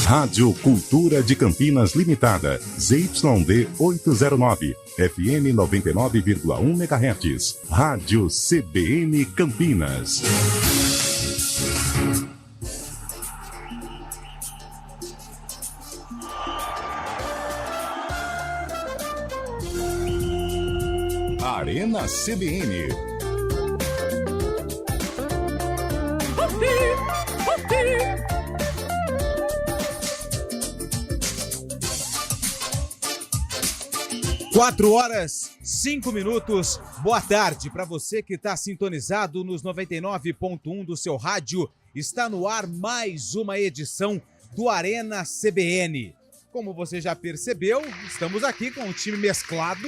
Rádio Cultura de Campinas Limitada, ZYD 809, FM 99,1 MHz. Rádio CBN Campinas. Arena CBN. 4h05. Boa tarde para você que está sintonizado nos 99.1 do seu rádio. Está no ar mais uma edição do Arena CBN. Como você já percebeu, estamos aqui com um time mesclado.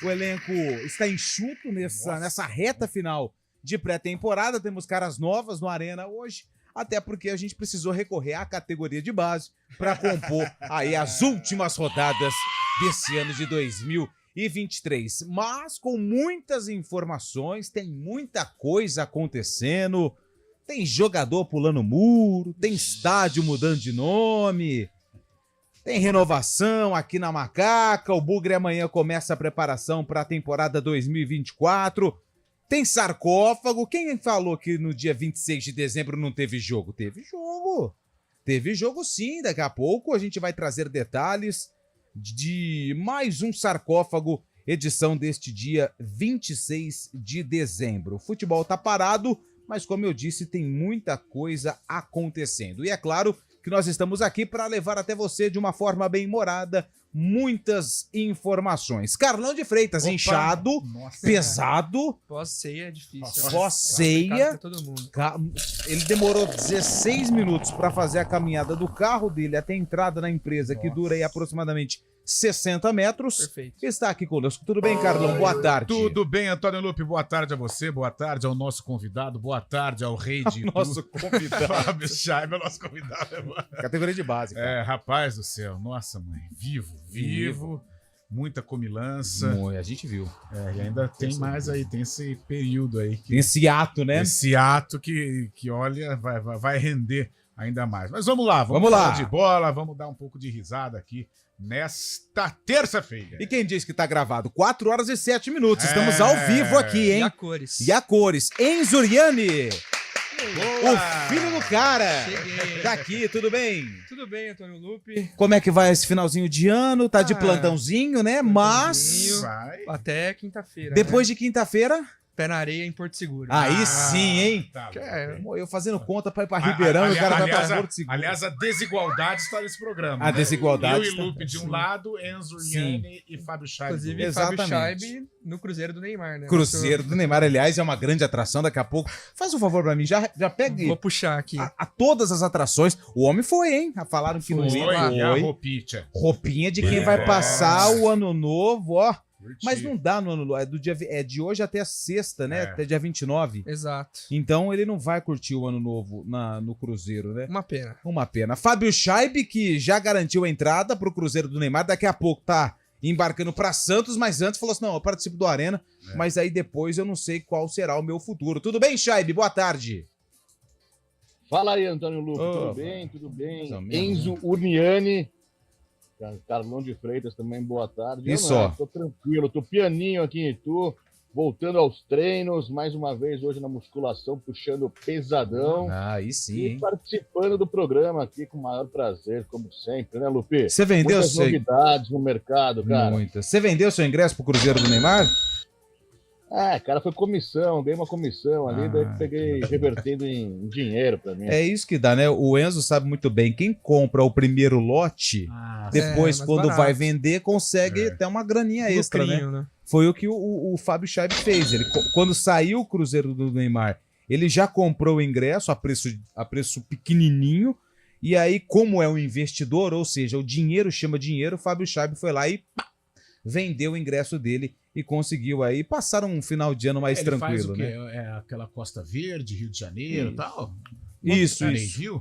O elenco está enxuto nessa reta final de pré-temporada. Temos caras novas no Arena hoje, até porque a gente precisou recorrer à categoria de base para compor aí as últimas rodadas desse ano de 2023. Mas com muitas informações, tem muita coisa acontecendo, tem jogador pulando muro, tem estádio mudando de nome, tem renovação aqui na Macaca, o Bugre amanhã começa a preparação para a temporada 2024, tem sarcófago. Quem falou que no dia 26 de dezembro não teve jogo? Teve jogo. Teve jogo sim, daqui a pouco a gente vai trazer detalhes de mais um sarcófago, edição deste dia 26 de dezembro. O futebol tá parado, mas como eu disse, tem muita coisa acontecendo. E é claro que nós estamos aqui para levar até você de uma forma bem humorada muitas informações. Carlão de Freitas, opa, inchado, nossa, pesado. Pós-ceia é difícil. Pós-ceia. Ele demorou 16 minutos para fazer a caminhada do carro dele até a entrada na empresa, nossa, que dura aí aproximadamente 60 metros. Perfeito. Está aqui conosco. Tudo bem, Carlão? Boa tarde. Tudo bem, Antônio Lupe. Boa tarde a você, boa tarde ao nosso convidado, boa tarde ao rei de nosso convidado. Fábio Scheibe, o nosso convidado. Categoria de base, cara. É, rapaz do céu. Nossa, mãe. Vivo. Muita comilança. A gente viu. É, e ainda tem mais aí, tem esse período aí. Tem esse ato, né? Esse ato que olha, vai render ainda mais. Mas vamos lá, vamos lá. Falar de bola, vamos dar um pouco de risada aqui nesta terça-feira. E quem disse que tá gravado? 4h07. Estamos ao vivo aqui, hein? E a cores. Enzo Uriani. Boa. O filho do cara. Cheguei. Tá aqui, tudo bem? Tudo bem, Antônio Lupe. Como é que vai esse finalzinho de ano? Tá de plantãozinho, né? Mas até quinta-feira. Depois de quinta-feira, pé na areia em Porto Seguro. Aí sim, hein? Tá, eu fazendo conta pra ir pra Ribeirão e o cara vai pra Porto Seguro. Aliás, a desigualdade está nesse programa. A desigualdade. Eu e Lupe de um lado, Enzo Uriani e Fábio Scheibe. Inclusive, Fábio Scheibe no Cruzeiro do Neymar, né? Cruzeiro do Neymar, aliás, é uma grande atração. Daqui a pouco, faz um favor pra mim, já pegue. Vou puxar aqui. A todas as atrações. O homem foi, hein? Falaram que não ia. Foi. A roupinha de quem vai passar o ano novo, ó. Mas não dá no ano novo, é de hoje até a sexta, né? Até dia 29. Exato. Então ele não vai curtir o ano novo no Cruzeiro, né? Uma pena. Fábio Scheibe, que já garantiu a entrada pro Cruzeiro do Neymar, daqui a pouco tá embarcando pra Santos, mas antes falou assim, não, eu participo do Arena, mas aí depois eu não sei qual será o meu futuro. Tudo bem, Scheibe? Boa tarde. Fala aí, Antônio Lupe. Tudo bem? Enzo Uriani. Carlão de Freitas também, boa tarde. Isso. Tô tranquilo, tô pianinho aqui em Itu, voltando aos treinos, mais uma vez hoje na musculação, puxando pesadão. Aí sim, e hein? participando do programa aqui com o maior prazer, como sempre, né, Lupe? Você vendeu muitas novidades no mercado, cara. Muitas. Você vendeu seu ingresso pro Cruzeiro do Neymar? Cara, foi comissão, dei uma comissão ali, daí peguei revertendo em dinheiro pra mim. É isso que dá, né? O Enzo sabe muito bem, quem compra o primeiro lote, depois quando barato. Vai vender, consegue até uma graninha extra, né? Foi o que o Fábio Scheibe fez. Ele, quando saiu o Cruzeiro do Neymar, ele já comprou o ingresso a preço pequenininho, e aí, como é um investidor, ou seja, o dinheiro chama dinheiro, o Fábio Scheibe foi lá e vendeu o ingresso dele e conseguiu aí passar um final de ano mais tranquilo, faz o quê? né? É aquela Costa Verde, Rio de Janeiro e tal? Isso.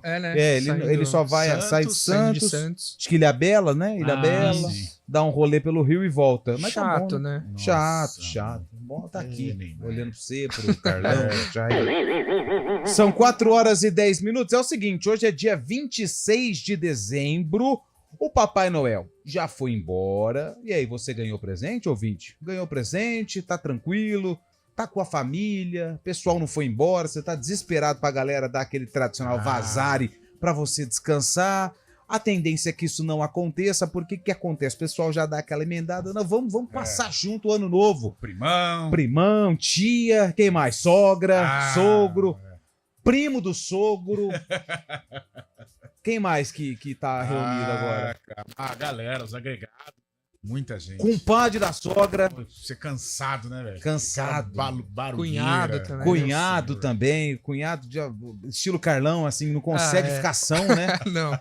É, né? Ele só vai, sai de Santos, acho que Ilhabela, né? Ilhabela. dá um rolê pelo Rio e volta. Mas tá Chato, bom, né? Chato. Bom, tá aqui, Neymar. olhando pra você, pro Carlão. São 4h10. É o seguinte, hoje é dia 26 de dezembro. O Papai Noel já foi embora. E aí, você ganhou presente, ouvinte? Ganhou presente, tá tranquilo, tá com a família, o pessoal não foi embora, você tá desesperado pra galera dar aquele tradicional vazare pra você descansar. A tendência é que isso não aconteça, porque o que acontece? O pessoal já dá aquela emendada, não, vamos passar junto o ano novo. Primão, tia, quem mais? Sogra, sogro, primo do sogro. Quem mais que tá reunido agora? A galera, os agregados. Muita gente. Compadre da sogra. Você cansado, né, velho? Cansado. Cunhado também. Cunhado também. Cunhado de estilo Carlão, assim, não consegue ficar são, né? Não.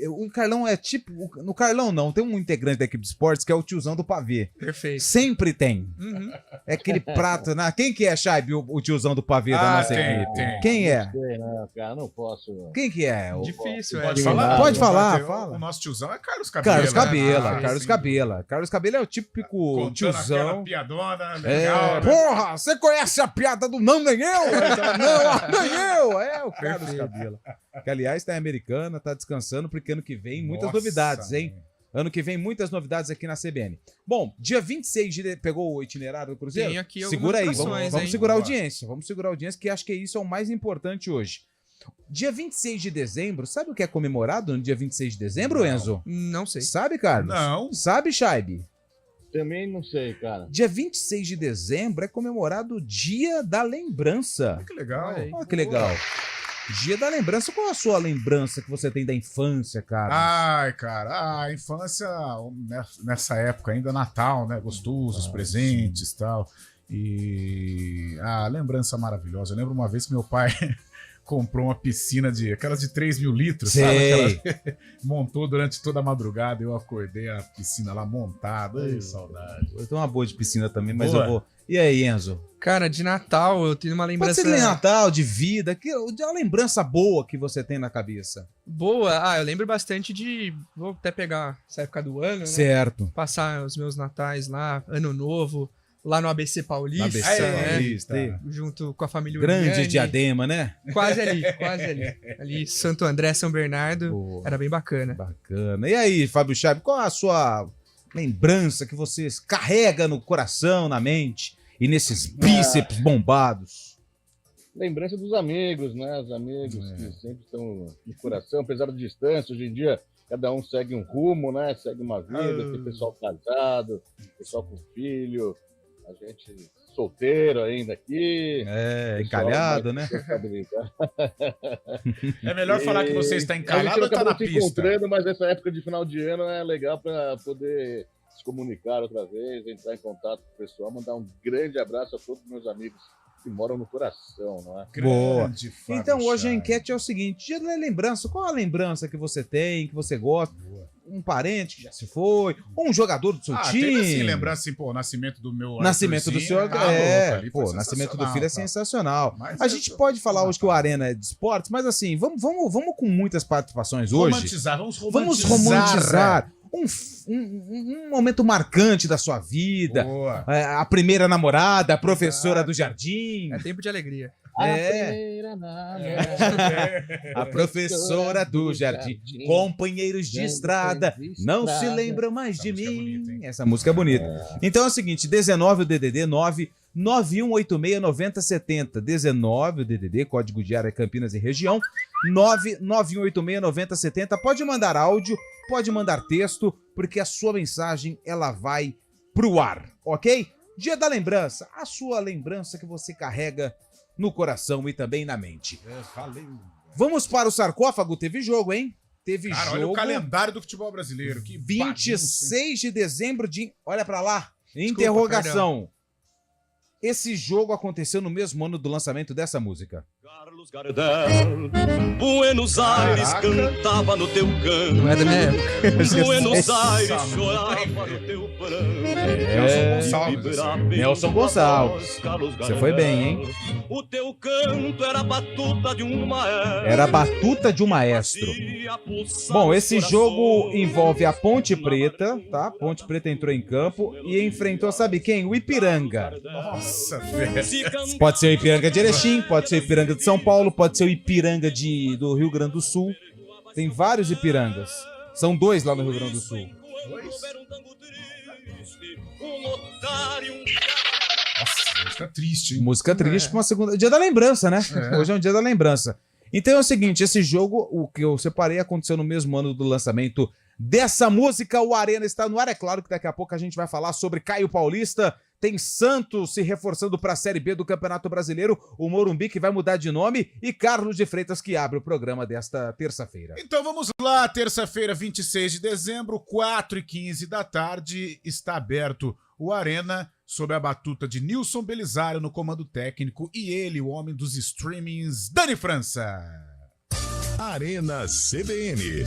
O Carlão é tipo... No Carlão não, tem um integrante da equipe de esportes que é o tiozão do pavê. Perfeito. Sempre tem. Uhum. É aquele prato... Quem que é, Chaib, o tiozão do pavê da nossa equipe? tem. Quem é? Não sei, não, cara, não posso. Quem que é? Difícil, Pode é. falar? Pode falar, fala. O nosso tiozão é Carlos Cabela. Carlos Cabela, né? Carlos Cabela. Carlos Cabela é o típico Contando tiozão. aquela piadona legal. né? Porra, você conhece a piada do não nem eu? Não, nem eu. É o Carlos Cabela. Que, aliás, tá em Americana, tá descansando, porque ano que vem muitas Nossa, novidades, hein? mãe. Ano que vem muitas novidades aqui na CBN. Bom, dia 26 de... Pegou o itinerário do Cruzeiro? Tem aqui Segura aí, algumas atrações, vamos hein? segurar a Boa. audiência. Vamos segurar a audiência, que acho que isso é o mais importante hoje. Dia 26 de dezembro, sabe o que é comemorado no dia 26 de dezembro, Não. Enzo? Não sei. Sabe, Carlos? Não. Sabe, Chaib? Também não sei, cara. Dia 26 de dezembro é comemorado o Dia da Lembrança. Que legal. Olha aí. Olha que legal. Dia da Lembrança. Qual a sua lembrança que você tem da infância, cara? Ai, cara, a infância, nessa época ainda, Natal, né? Gostoso, os presentes e tal. E a lembrança maravilhosa. Eu lembro uma vez que meu pai comprou uma piscina aquelas de 3 mil litros, Sei. sabe? Aquelas... Montou durante toda a madrugada, eu acordei a piscina lá montada. Ai, saudade. Eu tenho uma boa de piscina também, mas Boa. eu vou... E aí, Enzo? Cara, de Natal eu tenho uma Pode lembrança ser de Natal, de vida, uma lembrança boa que você tem na cabeça. boa. Eu lembro bastante de... Vou até pegar essa época do ano, né? Certo. Passar os meus natais lá, Ano Novo, lá no ABC Paulista, ABC né? Paulista. Junto com a família Grande Uriani. Diadema, né? Quase ali. Ali, Santo André, São Bernardo. Boa. Era bem bacana. Bacana. E aí, Fábio Chaves, qual a sua lembrança que você carrega no coração, na mente e nesses bíceps bombados? Lembrança dos amigos, né? Os amigos que sempre estão no coração, apesar da distância. Hoje em dia, cada um segue um rumo, né? Segue uma vida. Tem pessoal casado, pessoal com filho, a gente solteiro ainda aqui. Encalhado, né? É melhor falar que você está A gente encalhado ou tá acabou na se pista? encontrando, mas essa época de final de ano é legal para poder se comunicar outra vez, entrar em contato com o pessoal, mandar um grande abraço a todos os meus amigos que moram no coração, não é? Boa. Grande Fábio Então, hoje a Chaves. enquete é o seguinte: dia da lembrança, qual a lembrança que você tem, que você gosta? Boa. Um parente que já se foi, ou um jogador do seu time? Teve assim, lembrança assim, pô, o nascimento do meu Nascimento do Arthurzinho, seu... tá louco, ali foi nascimento do sensacional, filho é tá? sensacional. Mas A gente pode falar hoje que o Arena é de esportes, mas assim, vamos com muitas participações hoje. Vamos Vamos romantizar. romantizar um momento marcante da sua vida. Boa. A primeira namorada, a professora do jardim. É tempo de alegria. A professora do jardim. Companheiros de estrada, não se lembram mais de Essa música é mim. bonita, hein? Essa música é bonita. Então é o seguinte: 19 o DDD 991869070. 19 o DDD, código de área Campinas e região. 991869070. Pode mandar áudio, pode mandar texto, porque a sua mensagem ela vai pro ar, ok? Dia da lembrança, a sua lembrança que você carrega no coração e também na mente. Valeu. Vamos para o sarcófago, teve jogo, hein? Teve Cara, jogo. olha o calendário do futebol brasileiro. Que 26 de dezembro de... Olha pra lá. Desculpa, Interrogação. Esse jogo aconteceu no mesmo ano do lançamento dessa música. Carlos Gardel, Buenos Aires cantava no teu canto. Não é da minha época. Buenos Aires chorava no teu pranto. Nelson Gonçalves. Você foi bem, hein? O teu canto era a batuta de um maestro. Era a batuta de um maestro. Bom, esse jogo envolve a Ponte Preta, tá? A Ponte Preta entrou em campo e enfrentou, sabe quem? O Ipiranga. Nossa, velho. Pode ser o Ipiranga de Erechim, pode ser o Ipiranga de São Paulo, pode ser o Ipiranga do Rio Grande do Sul. Tem vários Ipirangas. São 2 lá no Rio Grande do Sul. Nossa, música triste, hein? Música triste pra uma segunda. Dia da lembrança, né? Hoje é um dia da lembrança. Então é o seguinte: esse jogo, o que eu separei, aconteceu no mesmo ano do lançamento dessa música. O Arena está no ar. É claro que daqui a pouco a gente vai falar sobre Caio Paulista. Tem Santos se reforçando para a Série B do Campeonato Brasileiro, o Morumbi que vai mudar de nome e Carlos de Freitas que abre o programa desta terça-feira. Então vamos lá, terça-feira, 26 de dezembro, 4h15 da tarde, está aberto o Arena, sob a batuta de Nilson Belisário no comando técnico e ele, o homem dos streamings, Dani França. Arena CBN.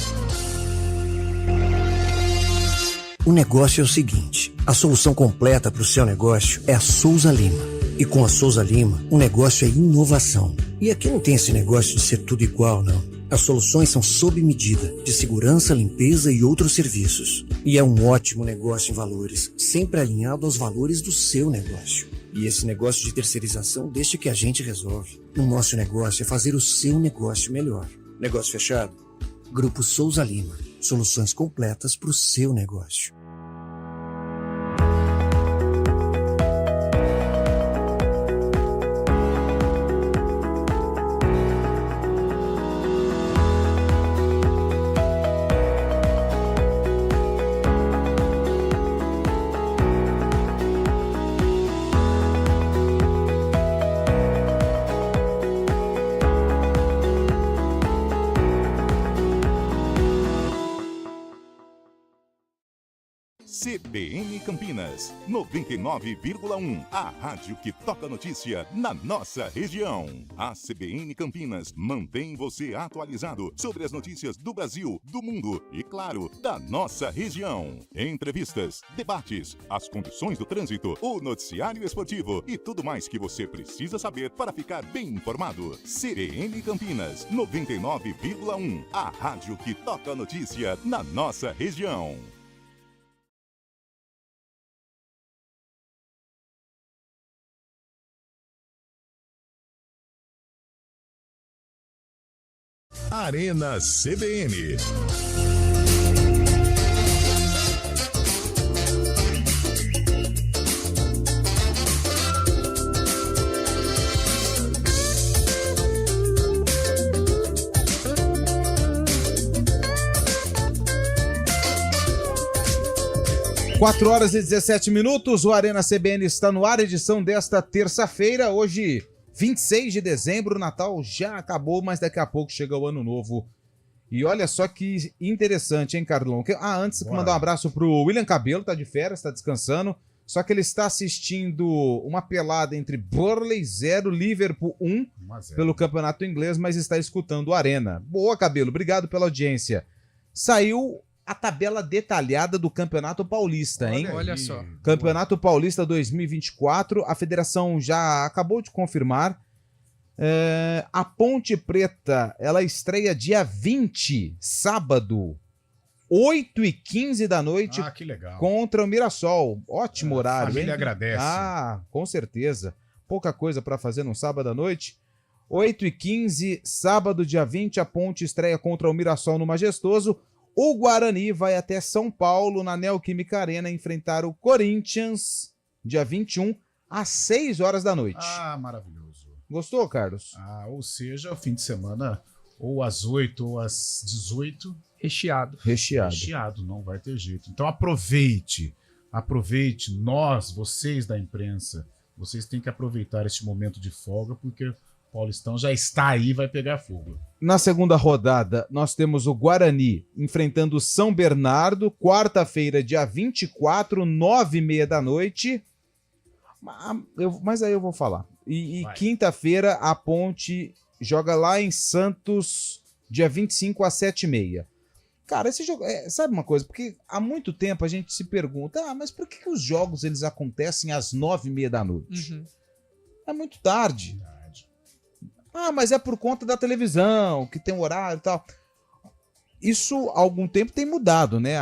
O negócio é o seguinte, a solução completa para o seu negócio é a Souza Lima. E com a Souza Lima, o negócio é inovação. E aqui não tem esse negócio de ser tudo igual, não. As soluções são sob medida, de segurança, limpeza e outros serviços. E é um ótimo negócio em valores, sempre alinhado aos valores do seu negócio. E esse negócio de terceirização deixa que a gente resolve. O nosso negócio é fazer o seu negócio melhor. Negócio fechado? Grupo Souza Lima. Soluções completas para o seu negócio. CBN Campinas, 99,1. A rádio que toca notícia na nossa região. A CBN Campinas mantém você atualizado sobre as notícias do Brasil, do mundo e, claro, da nossa região. Entrevistas, debates, as condições do trânsito, o noticiário esportivo e tudo mais que você precisa saber para ficar bem informado. CBN Campinas, 99,1. A rádio que toca notícia na nossa região. Arena CBN. Quatro horas e 17 minutos, o Arena CBN está no ar, edição desta terça-feira, hoje 26 de dezembro, o Natal já acabou, mas daqui a pouco chega o Ano Novo. E olha só que interessante, hein, Carlão? Antes, mandar um abraço pro William Cabelo, tá de férias, tá descansando, só que ele está assistindo uma pelada entre Burnley 0, Liverpool 1, pelo Campeonato Inglês, mas está escutando o Arena. Boa, Cabelo, obrigado pela audiência. Saiu a tabela detalhada do Campeonato Paulista, hein? Olha só. Campeonato Paulista 2024, a federação já acabou de confirmar. A Ponte Preta, ela estreia dia 20, sábado, 8h15 da noite. Ah, que legal. Contra o Mirassol. Ótimo horário, família hein? agradece. Ah, com certeza. Pouca coisa para fazer no sábado à noite. 8h15, sábado, dia 20, a Ponte estreia contra o Mirassol no Majestoso. O Guarani vai até São Paulo, na Neoquímica Arena, enfrentar o Corinthians, dia 21, às 6 horas da noite. Ah, maravilhoso. Gostou, Carlos? Ah, ou seja, o fim de semana, ou às 8 ou às 18. Recheado. Recheado, não vai ter jeito. Então aproveite, nós, vocês da imprensa, vocês têm que aproveitar este momento de folga, porque o Paulistão já está aí, vai pegar fogo. Na segunda rodada, nós temos o Guarani enfrentando o São Bernardo, quarta-feira, dia 24, 9h30 da noite. Mas aí eu vou falar. E quinta-feira, a Ponte joga lá em Santos, dia 25 às 7h30. Cara, esse jogo, sabe uma coisa? Porque há muito tempo a gente se pergunta, mas por que os jogos eles acontecem às 9h30 da noite? Uhum. É muito tarde. Mas é por conta da televisão, que tem horário e tal. Isso há algum tempo tem mudado, né?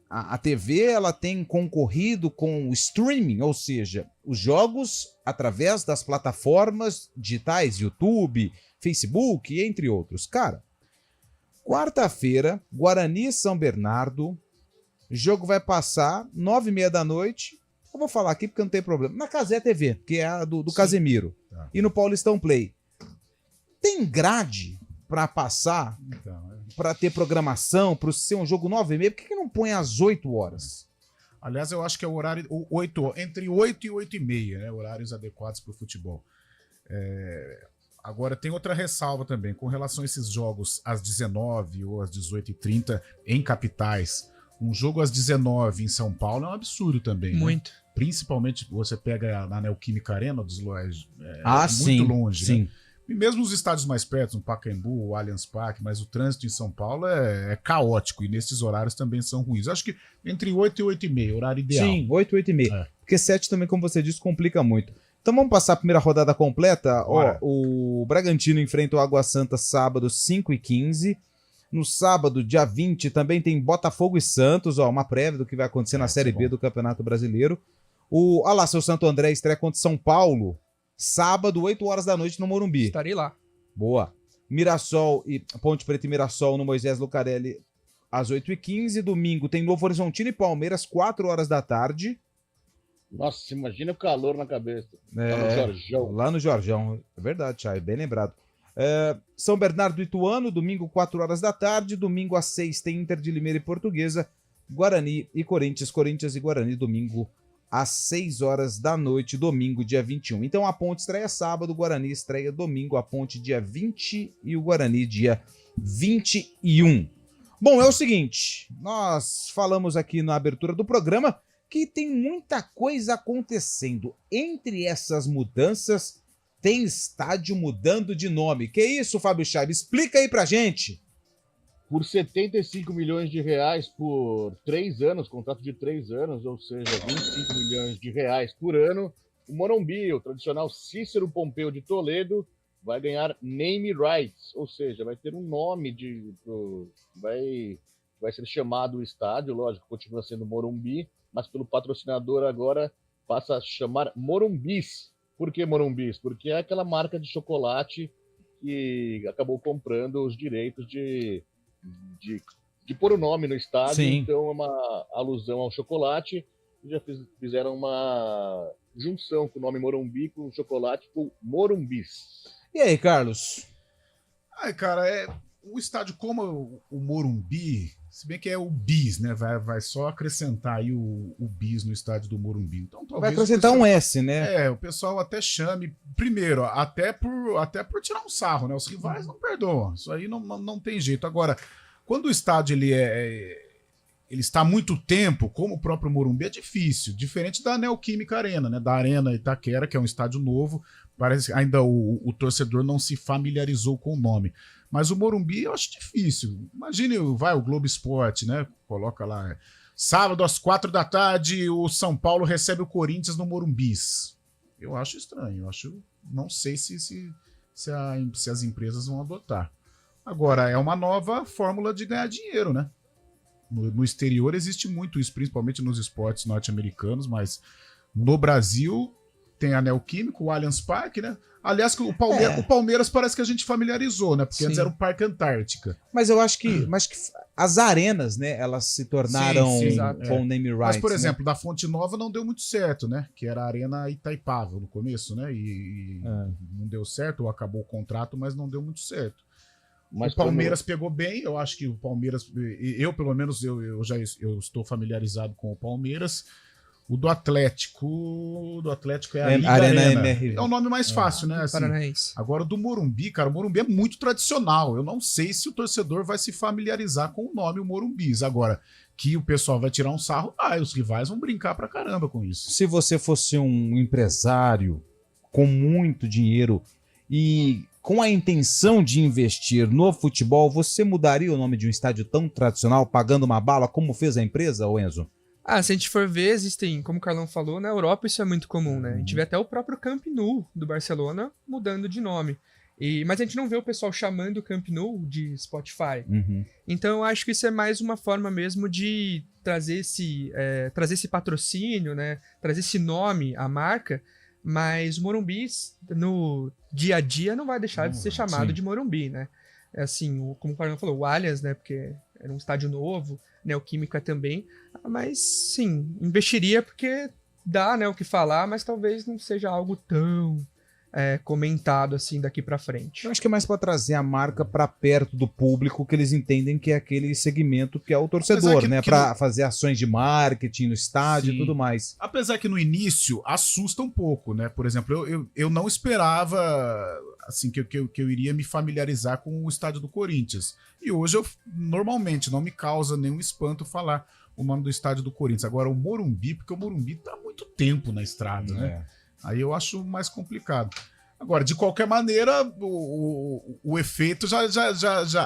A TV ela tem concorrido com o streaming, ou seja, os jogos através das plataformas digitais, YouTube, Facebook, entre outros. Cara, quarta-feira, Guarani e São Bernardo, o jogo vai passar 9h30 da noite. Eu vou falar aqui porque não tem problema. Na Cazé TV, que é a do Casemiro. Tá. E no Paulistão Play. Tem grade para passar, para ter programação, para ser um jogo 9h30? Por que não põe às 8 horas? Aliás, eu acho que é o horário entre 8 e 8h30, né? Horários adequados para o futebol. Agora, tem outra ressalva também, com relação a esses jogos às 19 ou às 18h30 em capitais. Um jogo às 19 em São Paulo é um absurdo também. Muito. Né? Principalmente, você pega na Neoquímica Arena, dos muito sim, longe. Sim. Né? E mesmo os estádios mais perto, no Pacaembu, o Allianz Parque, mas o trânsito em São Paulo é caótico e nesses horários também são ruins. Acho que entre 8 e 8h30, horário ideal. Sim, 8 e 8h30. Porque 7 também, como você disse, complica muito. Então vamos passar a primeira rodada completa. O Bragantino enfrenta o Água Santa sábado, 5h15. No sábado, dia 20, também tem Botafogo e Santos, uma prévia do que vai acontecer na Série B do Campeonato Brasileiro. Seu Santo André estreia contra São Paulo, sábado, 8 horas da noite no Morumbi. Estarei lá. Boa. Mirassol e Ponte Preta e Mirassol no Moisés Lucarelli às 8h15. Domingo tem Novo Horizontino e Palmeiras, 4 horas da tarde. Nossa, imagina o calor na cabeça. Lá no Jorjão. Lá no Jorjão. É verdade, Chay, bem lembrado. São Bernardo e Ituano, domingo, 4 horas da tarde. Domingo às 6 tem Inter de Limeira e Portuguesa. Guarani e Corinthians. Corinthians e Guarani, domingo às 6 horas da noite, domingo, dia 21. Então a Ponte estreia sábado, o Guarani estreia domingo, a Ponte dia 20 e o Guarani dia 21. Bom, é o seguinte, nós falamos aqui na abertura do programa que tem muita coisa acontecendo. Entre essas mudanças, tem estádio mudando de nome. Que isso, Fábio Chaves? Explica aí pra gente. Por 75 milhões de reais por 3 anos, contrato de 3 anos, ou seja, 25 milhões de reais por ano, o Morumbi, o tradicional Cícero Pompeu de Toledo, vai ganhar name rights, ou seja, vai ter um nome, vai ser chamado o estádio, lógico, continua sendo Morumbi, mas pelo patrocinador agora passa a chamar Morumbis. Por que Morumbis? Porque é aquela marca de chocolate que acabou comprando os direitos de pôr o nome no estádio. Sim. Então é uma alusão ao chocolate, e já fizeram uma junção com o nome Morumbi com o chocolate com Morumbis. E aí, Carlos? Cara, o estádio como o Morumbi, se bem que é o bis, né? Vai só acrescentar aí o bis no estádio do Morumbi. Então, talvez vai acrescentar um S, né? O pessoal até chame, primeiro, até por tirar um sarro, né? Os rivais não perdoam, isso aí não tem jeito. Agora, quando o estádio ele está há muito tempo, como o próprio Morumbi, é difícil, diferente da Neoquímica Arena, né? Da Arena Itaquera, que é um estádio novo, parece que ainda o torcedor não se familiarizou com o nome. Mas o Morumbi eu acho difícil. Imagine, o Globo Esporte, né? Coloca lá, sábado às 4 da tarde, o São Paulo recebe o Corinthians no Morumbis. Eu acho estranho, não sei se as empresas vão adotar. Agora, é uma nova fórmula de ganhar dinheiro, né? No exterior existe muito isso, principalmente nos esportes norte-americanos, mas no Brasil tem a Neoquímica, o Allianz Parque, né? Aliás, o Palmeiras parece que a gente familiarizou, né? Porque antes era o Parque Antártica. Mas eu acho que as arenas, né? Elas se tornaram com name rights. Mas, por exemplo, da Fonte Nova não deu muito certo, né? Que era a Arena Itaipava no começo, né? E não deu certo, ou acabou o contrato, mas não deu muito certo. Mas o Palmeiras pegou bem, eu acho que o Palmeiras, pelo menos eu estou familiarizado com o Palmeiras. O do Atlético é a Liga Arena. É o nome mais fácil, né? Assim, agora o do Morumbi, cara, o Morumbi é muito tradicional. Eu não sei se o torcedor vai se familiarizar com o nome Morumbis. Agora, que o pessoal vai tirar um sarro, os rivais vão brincar pra caramba com isso. Se você fosse um empresário com muito dinheiro e com a intenção de investir no futebol, você mudaria o nome de um estádio tão tradicional, pagando uma bala, como fez a empresa, ô Enzo? Se a gente for ver, existem, como o Carlão falou, na Europa isso é muito comum, né? A gente vê até o próprio Camp Nou do Barcelona mudando de nome. Mas a gente não vê o pessoal chamando o Camp Nou de Spotify. Então eu acho que isso é mais uma forma mesmo de trazer esse patrocínio, né? Trazer esse nome à marca, mas o Morumbi, no dia a dia, não vai deixar de ser chamado de Morumbi, né? É assim, como o Carlão falou, o Allianz, né? Porque era um estádio novo, Neoquímica também, mas sim, investiria porque dá, né, o que falar, mas talvez não seja algo tão comentado assim daqui pra frente. Eu acho que é mais para trazer a marca para perto do público, que eles entendem que é aquele segmento que é o torcedor, né, para fazer ações de marketing no estádio e tudo mais. Apesar que no início assusta um pouco, né? Por exemplo, eu não esperava assim que eu iria me familiarizar com o estádio do Corinthians. E hoje eu normalmente não me causa nenhum espanto falar o nome do estádio do Corinthians. Agora o Morumbi, porque o Morumbi tá há muito tempo na estrada, né? Aí eu acho mais complicado. Agora, de qualquer maneira, o efeito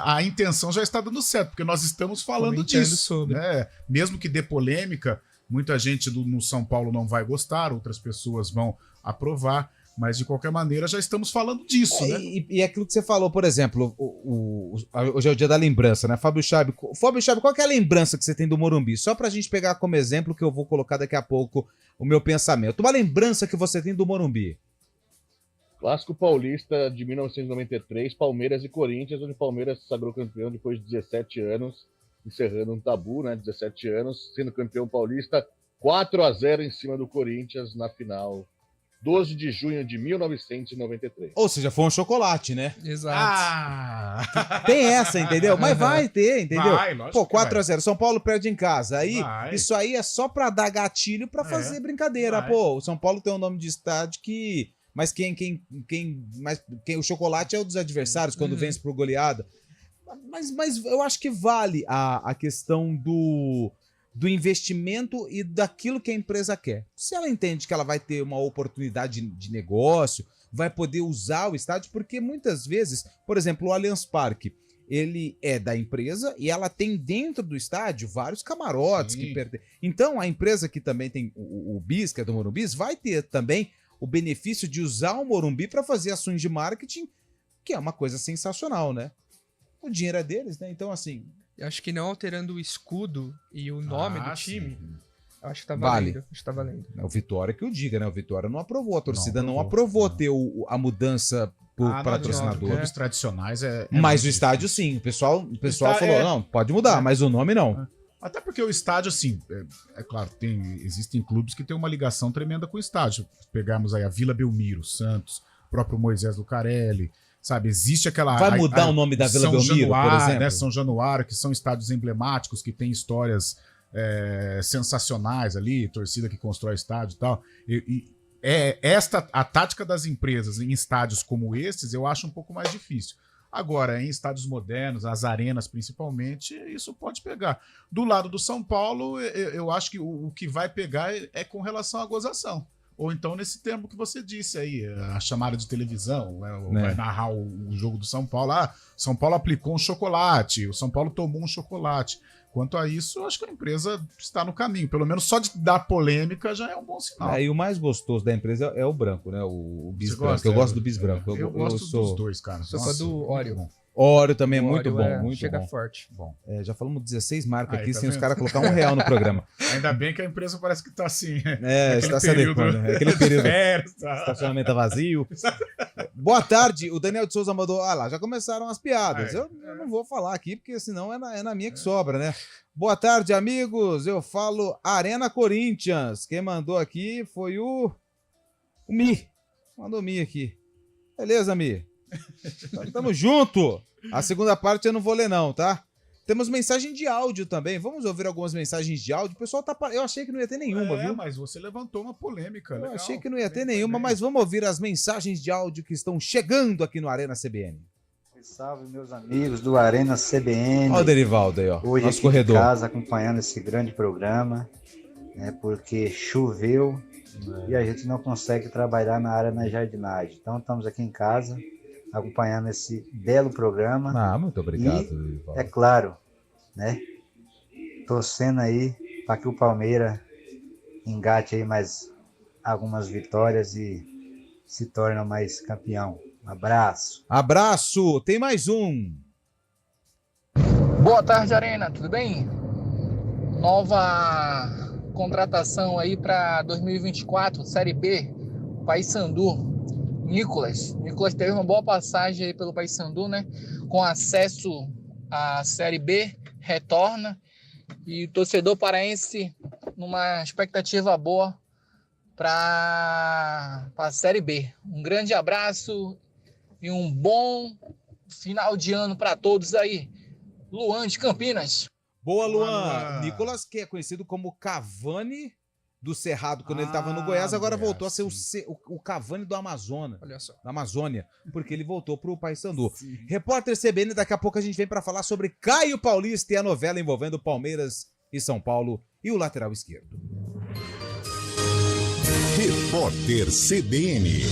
a intenção já está dando certo, porque nós estamos falando disso. Sobre. Né? Mesmo que dê polêmica, muita gente no São Paulo não vai gostar, outras pessoas vão aprovar, mas de qualquer maneira já estamos falando disso, né? E aquilo que você falou, por exemplo, hoje é o dia da lembrança, né? Fábio Chaib, qual que é a lembrança que você tem do Morumbi? Só pra gente pegar como exemplo, que eu vou colocar daqui a pouco o meu pensamento. Uma lembrança que você tem do Morumbi. Clássico paulista de 1993, Palmeiras e Corinthians, onde o Palmeiras se sagrou campeão depois de 17 anos, encerrando um tabu, né? 17 anos, sendo campeão paulista, 4-0 em cima do Corinthians na final. 12 de junho de 1993. Ou seja, foi um chocolate, né? Exato. Tem essa, entendeu? Mas vai ter, entendeu? Vai, lógico. Pô, 4-0, São Paulo perde em casa. Aí, isso aí é só pra dar gatilho pra fazer brincadeira. Vai. Pô, o São Paulo tem um nome de estádio que... Mas o chocolate é o dos adversários, quando vence por goleada. Mas eu acho que vale a questão do investimento e daquilo que a empresa quer. Se ela entende que ela vai ter uma oportunidade de negócio, vai poder usar o estádio, porque muitas vezes, por exemplo, o Allianz Parque, ele é da empresa e ela tem dentro do estádio vários camarotes que pertencem. Então, a empresa que também tem o BIS, que é do Morumbi, vai ter também o benefício de usar o Morumbi para fazer ações de marketing, que é uma coisa sensacional, né? O dinheiro é deles, né? Então, assim... Eu acho que não alterando o escudo e o nome do time, sim. eu acho que tá valendo. Acho que tá valendo. É o Vitória que o diga, né? O Vitória não aprovou, a torcida não aprovou ter a mudança por patrocinador. Clubes tradicionais mas o estádio, sim. O pessoal falou, não, pode mudar, mas o nome não. Até porque o estádio, assim, é claro, existem clubes que têm uma ligação tremenda com o estádio. Pegarmos aí a Vila Belmiro, Santos, o próprio Moisés Lucarelli, sabe? Existe aquela... Vai mudar o nome da Vila Belmiro, por exemplo? Né? São Januário, que são estádios emblemáticos, que têm histórias sensacionais ali, torcida que constrói estádio e tal. A tática das empresas em estádios como esses, eu acho um pouco mais difícil. Agora, em estádios modernos, as arenas principalmente, isso pode pegar. Do lado do São Paulo, eu acho que o que vai pegar é com relação à gozação. Ou então nesse termo que você disse aí, a chamada de televisão, vai narrar o jogo do São Paulo. São Paulo aplicou um chocolate, o São Paulo tomou um chocolate. Quanto a isso, eu acho que a empresa está no caminho. Pelo menos só de dar polêmica já é um bom sinal. E o mais gostoso da empresa é o branco, né? O bis Você branco. gosta? Eu gosto do bis branco. Eu gosto dos dois, cara. Sou fã do Oreo. Oreo também é muito bom, muito chega bom. forte. Bom, já falamos 16 marcas aqui, tá sem os vendo? caras colocar R$1 no programa. Ainda bem que a empresa parece que tá assim. Está se adequando. Aquele período. Festa. Estacionamento vazio. Boa tarde, o Daniel de Souza mandou. Lá, já começaram as piadas. Eu não vou falar aqui, porque senão é na minha que sobra, né? Boa tarde, amigos. Eu falo Arena Corinthians. Quem mandou aqui foi o Mi. Mandou o Mi aqui. Beleza, Mi? Tamo junto. A segunda parte eu não vou ler não, tá? Temos mensagem de áudio também. Vamos ouvir algumas mensagens de áudio. O pessoal tá... Eu achei que não ia ter nenhuma, viu? Mas você levantou uma polêmica. Eu achei que não ia ter nenhuma, mas vamos ouvir as mensagens de áudio que estão chegando aqui no Arena CBN. Salve, meus amigos do Arena CBN. Olha o Derivaldo aí, ó. Hoje nosso aqui corredor. em casa acompanhando esse grande programa, né, porque choveu e a gente não consegue trabalhar na área da jardinagem. Então estamos aqui em casa acompanhando esse belo programa. Ah, muito obrigado. E, é claro, né? Torcendo aí para que o Palmeiras engate aí mais algumas vitórias e se torne mais campeão. Um abraço. Abraço. Tem mais um. Boa tarde, Arena. Tudo bem? Nova contratação aí para 2024, Série B, Paysandu. Nicolas teve uma boa passagem aí pelo Paysandu, né? Com acesso à Série B, retorna. E o torcedor paraense numa expectativa boa para a Série B. Um grande abraço e um bom final de ano para todos aí. Luan de Campinas. Boa, Luan. Nicolas, que é conhecido como Cavani do Cerrado, quando ele estava no Goiás, agora voltou a ser o Cavani do Amazonas. Olha só. Da Amazônia, porque ele voltou pro Paysandu. Repórter CBN, daqui a pouco a gente vem para falar sobre Caio Paulista e a novela envolvendo Palmeiras e São Paulo e o lateral esquerdo. Repórter CBN.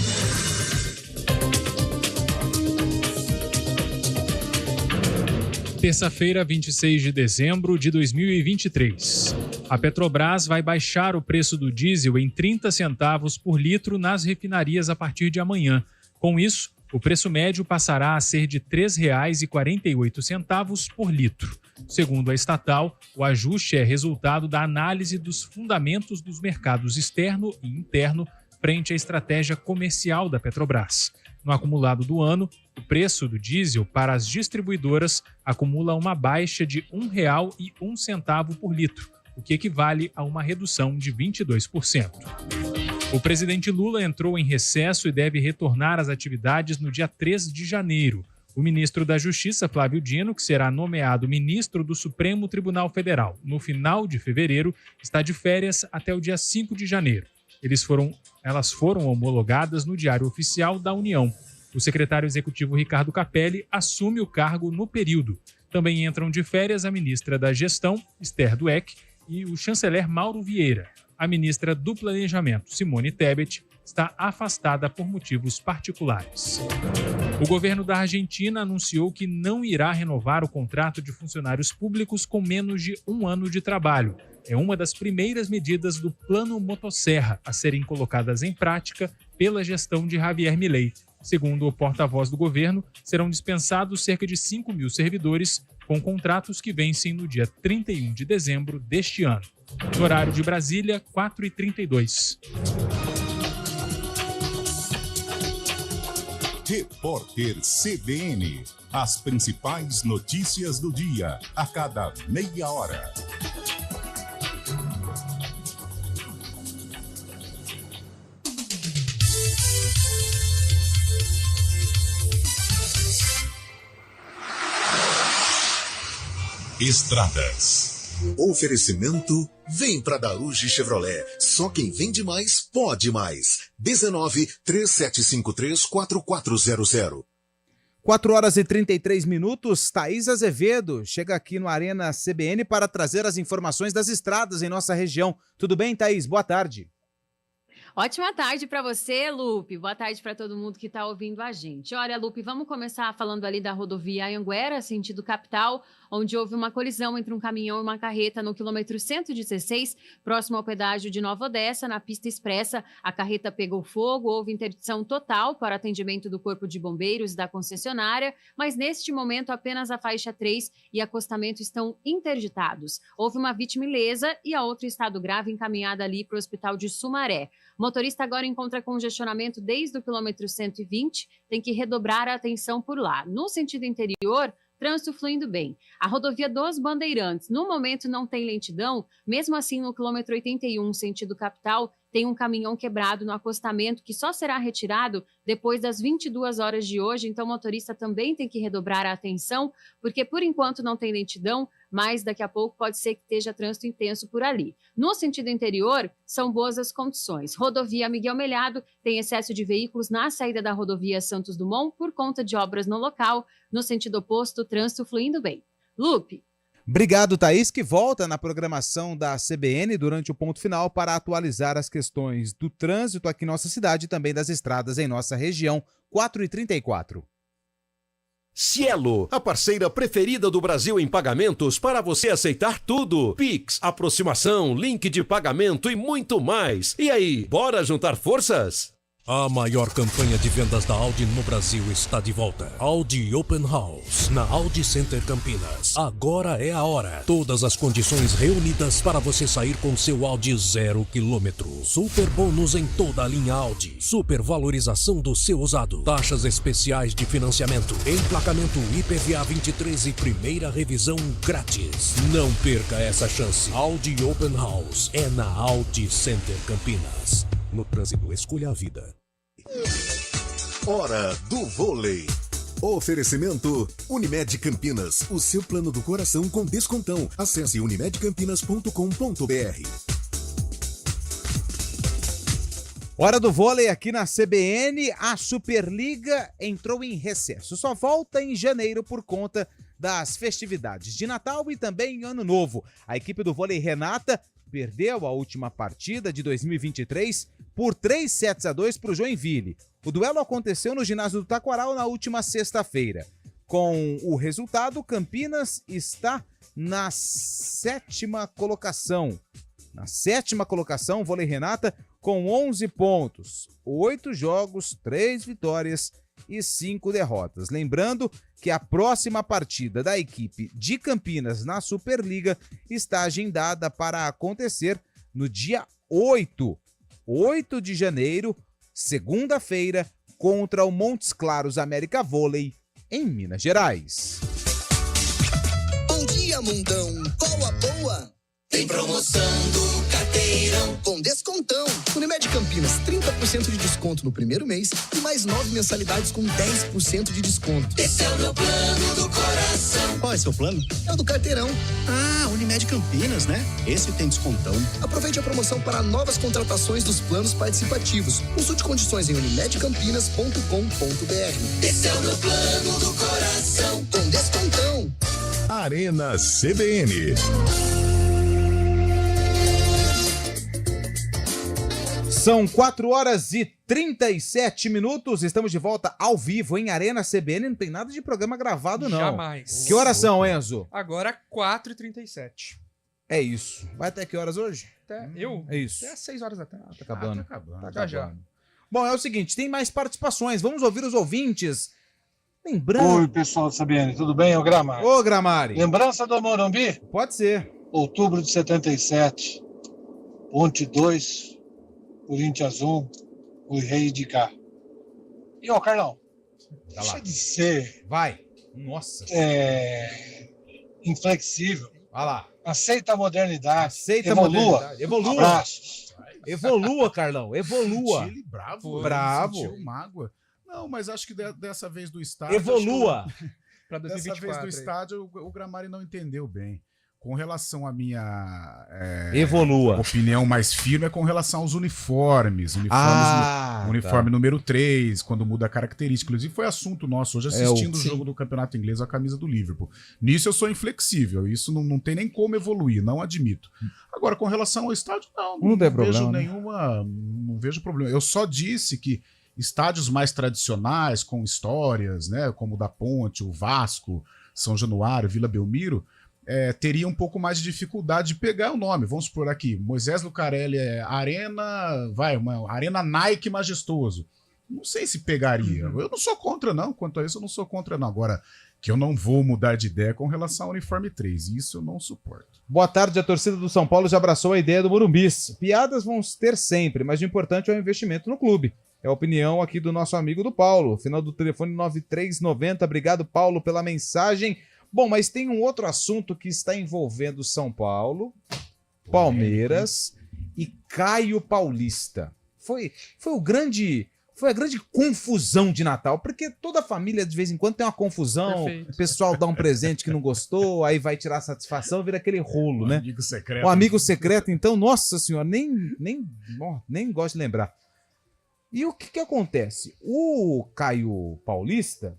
Terça-feira, 26 de dezembro de 2023. A Petrobras vai baixar o preço do diesel em 30 centavos por litro nas refinarias a partir de amanhã. Com isso, o preço médio passará a ser de R$ 3,48 por litro. Segundo a estatal, o ajuste é resultado da análise dos fundamentos dos mercados externo e interno frente à estratégia comercial da Petrobras. No acumulado do ano, o preço do diesel para as distribuidoras acumula uma baixa de R$ 1,01 por litro, o que equivale a uma redução de 22%. O presidente Lula entrou em recesso e deve retornar às atividades no dia 3 de janeiro. O ministro da Justiça, Flávio Dino, que será nomeado ministro do Supremo Tribunal Federal no final de fevereiro, está de férias até o dia 5 de janeiro. Elas foram homologadas no Diário Oficial da União. O secretário executivo Ricardo Capelli assume o cargo no período. Também entram de férias a ministra da Gestão, Esther Dweck, e o chanceler Mauro Vieira. A ministra do Planejamento, Simone Tebet, está afastada por motivos particulares. O governo da Argentina anunciou que não irá renovar o contrato de funcionários públicos com menos de 1 ano de trabalho. É uma das primeiras medidas do Plano Motosserra a serem colocadas em prática pela gestão de Javier Milei. Segundo o porta-voz do governo, serão dispensados cerca de 5 mil servidores com contratos que vencem no dia 31 de dezembro deste ano. No horário de Brasília, 4h32. Repórter CBN. As principais notícias do dia, a cada meia hora. Estradas. Oferecimento, vem pra Daruge Chevrolet. Só quem vende mais, pode mais. 19-3753-4400. 4h33. Thaís Azevedo chega aqui no Arena CBN para trazer as informações das estradas em nossa região. Tudo bem, Thaís? Boa tarde. Ótima tarde para você, Lupe. Boa tarde para todo mundo que está ouvindo a gente. Olha, Lupe, vamos começar falando ali da rodovia Anhanguera, sentido capital, onde houve uma colisão entre um caminhão e uma carreta no quilômetro 116, próximo ao pedágio de Nova Odessa, na pista expressa. A carreta pegou fogo, houve interdição total para atendimento do Corpo de Bombeiros e da concessionária, mas neste momento apenas a faixa 3 e acostamento estão interditados. Houve uma vítima ilesa e a outra em estado grave encaminhada ali para o hospital de Sumaré. O motorista agora encontra congestionamento desde o quilômetro 120, tem que redobrar a atenção por lá. No sentido interior, trânsito fluindo bem. A rodovia dos Bandeirantes, no momento não tem lentidão, mesmo assim no quilômetro 81, sentido capital, tem um caminhão quebrado no acostamento que só será retirado depois das 22 horas de hoje, então o motorista também tem que redobrar a atenção, porque por enquanto não tem lentidão, mas daqui a pouco pode ser que esteja trânsito intenso por ali. No sentido interior, são boas as condições. Rodovia Miguel Melhado tem excesso de veículos na saída da rodovia Santos Dumont por conta de obras no local. No sentido oposto, trânsito fluindo bem. Lupe. Obrigado, Thaís, que volta na programação da CBN durante o ponto final para atualizar as questões do trânsito aqui em nossa cidade e também das estradas em nossa região. 4h34. Cielo, a parceira preferida do Brasil em pagamentos para você aceitar tudo. Pix, aproximação, link de pagamento e muito mais. E aí, bora juntar forças? A maior campanha de vendas da Audi no Brasil está de volta. Audi Open House, na Audi Center Campinas. Agora é a hora. Todas as condições reunidas para você sair com seu Audi 0 km. Super bônus em toda a linha Audi. Super valorização do seu usado. Taxas especiais de financiamento. Emplacamento IPVA 23 e primeira revisão grátis. Não perca essa chance. Audi Open House é na Audi Center Campinas. No trânsito, escolha a vida. Hora do vôlei. Oferecimento Unimed Campinas, o seu plano do coração com descontão. Acesse unimedcampinas.com.br. Hora do vôlei aqui na CBN. A Superliga entrou em recesso. Só volta em janeiro por conta das festividades de Natal e também Ano Novo. A equipe do vôlei Renata perdeu a última partida de 2023 por 3-2 para o Joinville. O duelo aconteceu no ginásio do Taquaral na última sexta-feira. Com o resultado, Campinas está na sétima colocação. Na sétima colocação, o vôlei Renata com 11 pontos, 8 jogos, 3 vitórias e 5 derrotas. Lembrando que a próxima partida da equipe de Campinas na Superliga está agendada para acontecer no dia 8 de janeiro, segunda-feira, contra o Montes Claros América Vôlei, em Minas Gerais. Bom dia, mundão. Qual a boa? Tem promoção do Carteirão com descontão. Unimed Campinas, 30% de desconto no primeiro mês e mais 9 mensalidades com 10% de desconto. Esse é o meu plano do coração. Qual é seu plano? É o do Carteirão. Ah, Unimed Campinas, né? Esse tem descontão. Aproveite a promoção para novas contratações dos planos participativos. Consulte condições em unimedcampinas.com.br. Esse é o meu plano do coração com descontão. Arena CBN. São 4h37. Estamos de volta ao vivo em Arena CBN. Não tem nada de programa gravado, não. Jamais. Que horas são, Enzo? Agora 4h37. É isso. Vai até que horas hoje? É isso. Até às 6 horas da tarde. Tá acabando. Tá já. Bom, é o seguinte, tem mais participações. Vamos ouvir os ouvintes. Lembrando... Oi, pessoal do CBN, tudo bem? É o Gramari. Ô, Gramari. Lembrança do Morumbi? Pode ser. Outubro de 77. Ponte 2, Corinthians 1, o Rei de cá. E, ó, Carlão, deixa de ser... Vai. Nossa. Inflexível. Vai lá. Aceita a modernidade. Aceita Evolua. a modernidade. Evolua. Abraços. Evolua, Carlão. Evolua. Ele bravo. Bravo. Sentiu mágoa. Não, mas acho que dessa vez do estádio... Evolua. Pra 2024, dessa vez do estádio, o Gramari não entendeu bem. Com relação à minha Evolua. opinião mais firme, é com relação aos uniformes. Uniforme número 3, quando muda a característica. Inclusive, foi assunto nosso hoje assistindo o jogo do Campeonato Inglês, a camisa do Liverpool. Nisso eu sou inflexível. Isso não tem nem como evoluir, não admito. Agora, com relação ao estádio, não tem vejo problema, não vejo problema. Eu só disse que estádios mais tradicionais, com histórias, né, como o da Ponte, o Vasco, São Januário, Vila Belmiro, teria um pouco mais de dificuldade de pegar o nome. Vamos supor aqui, Moisés Lucarelli uma Arena Nike Majestoso. Não sei se pegaria. Eu não sou contra, não. Quanto a isso, eu não sou contra, não. Agora, que eu não vou mudar de ideia com relação ao uniforme 3. Isso eu não suporto. Boa tarde, a torcida do São Paulo já abraçou a ideia do Morumbis. Piadas vão ter sempre, mas o importante é o investimento no clube. É a opinião aqui do nosso amigo do Paulo. Final do telefone 9390. Obrigado, Paulo, pela mensagem. Bom, mas tem um outro assunto que está envolvendo São Paulo, Palmeiras e Caio Paulista. Foi a grande confusão de Natal, porque toda família de vez em quando tem uma confusão, Perfeito. O pessoal dá um presente que não gostou, aí vai tirar satisfação, vira aquele rolo, né? Amigo secreto. Um amigo secreto, então, nossa senhora, nem gosto de lembrar. E o que acontece? O Caio Paulista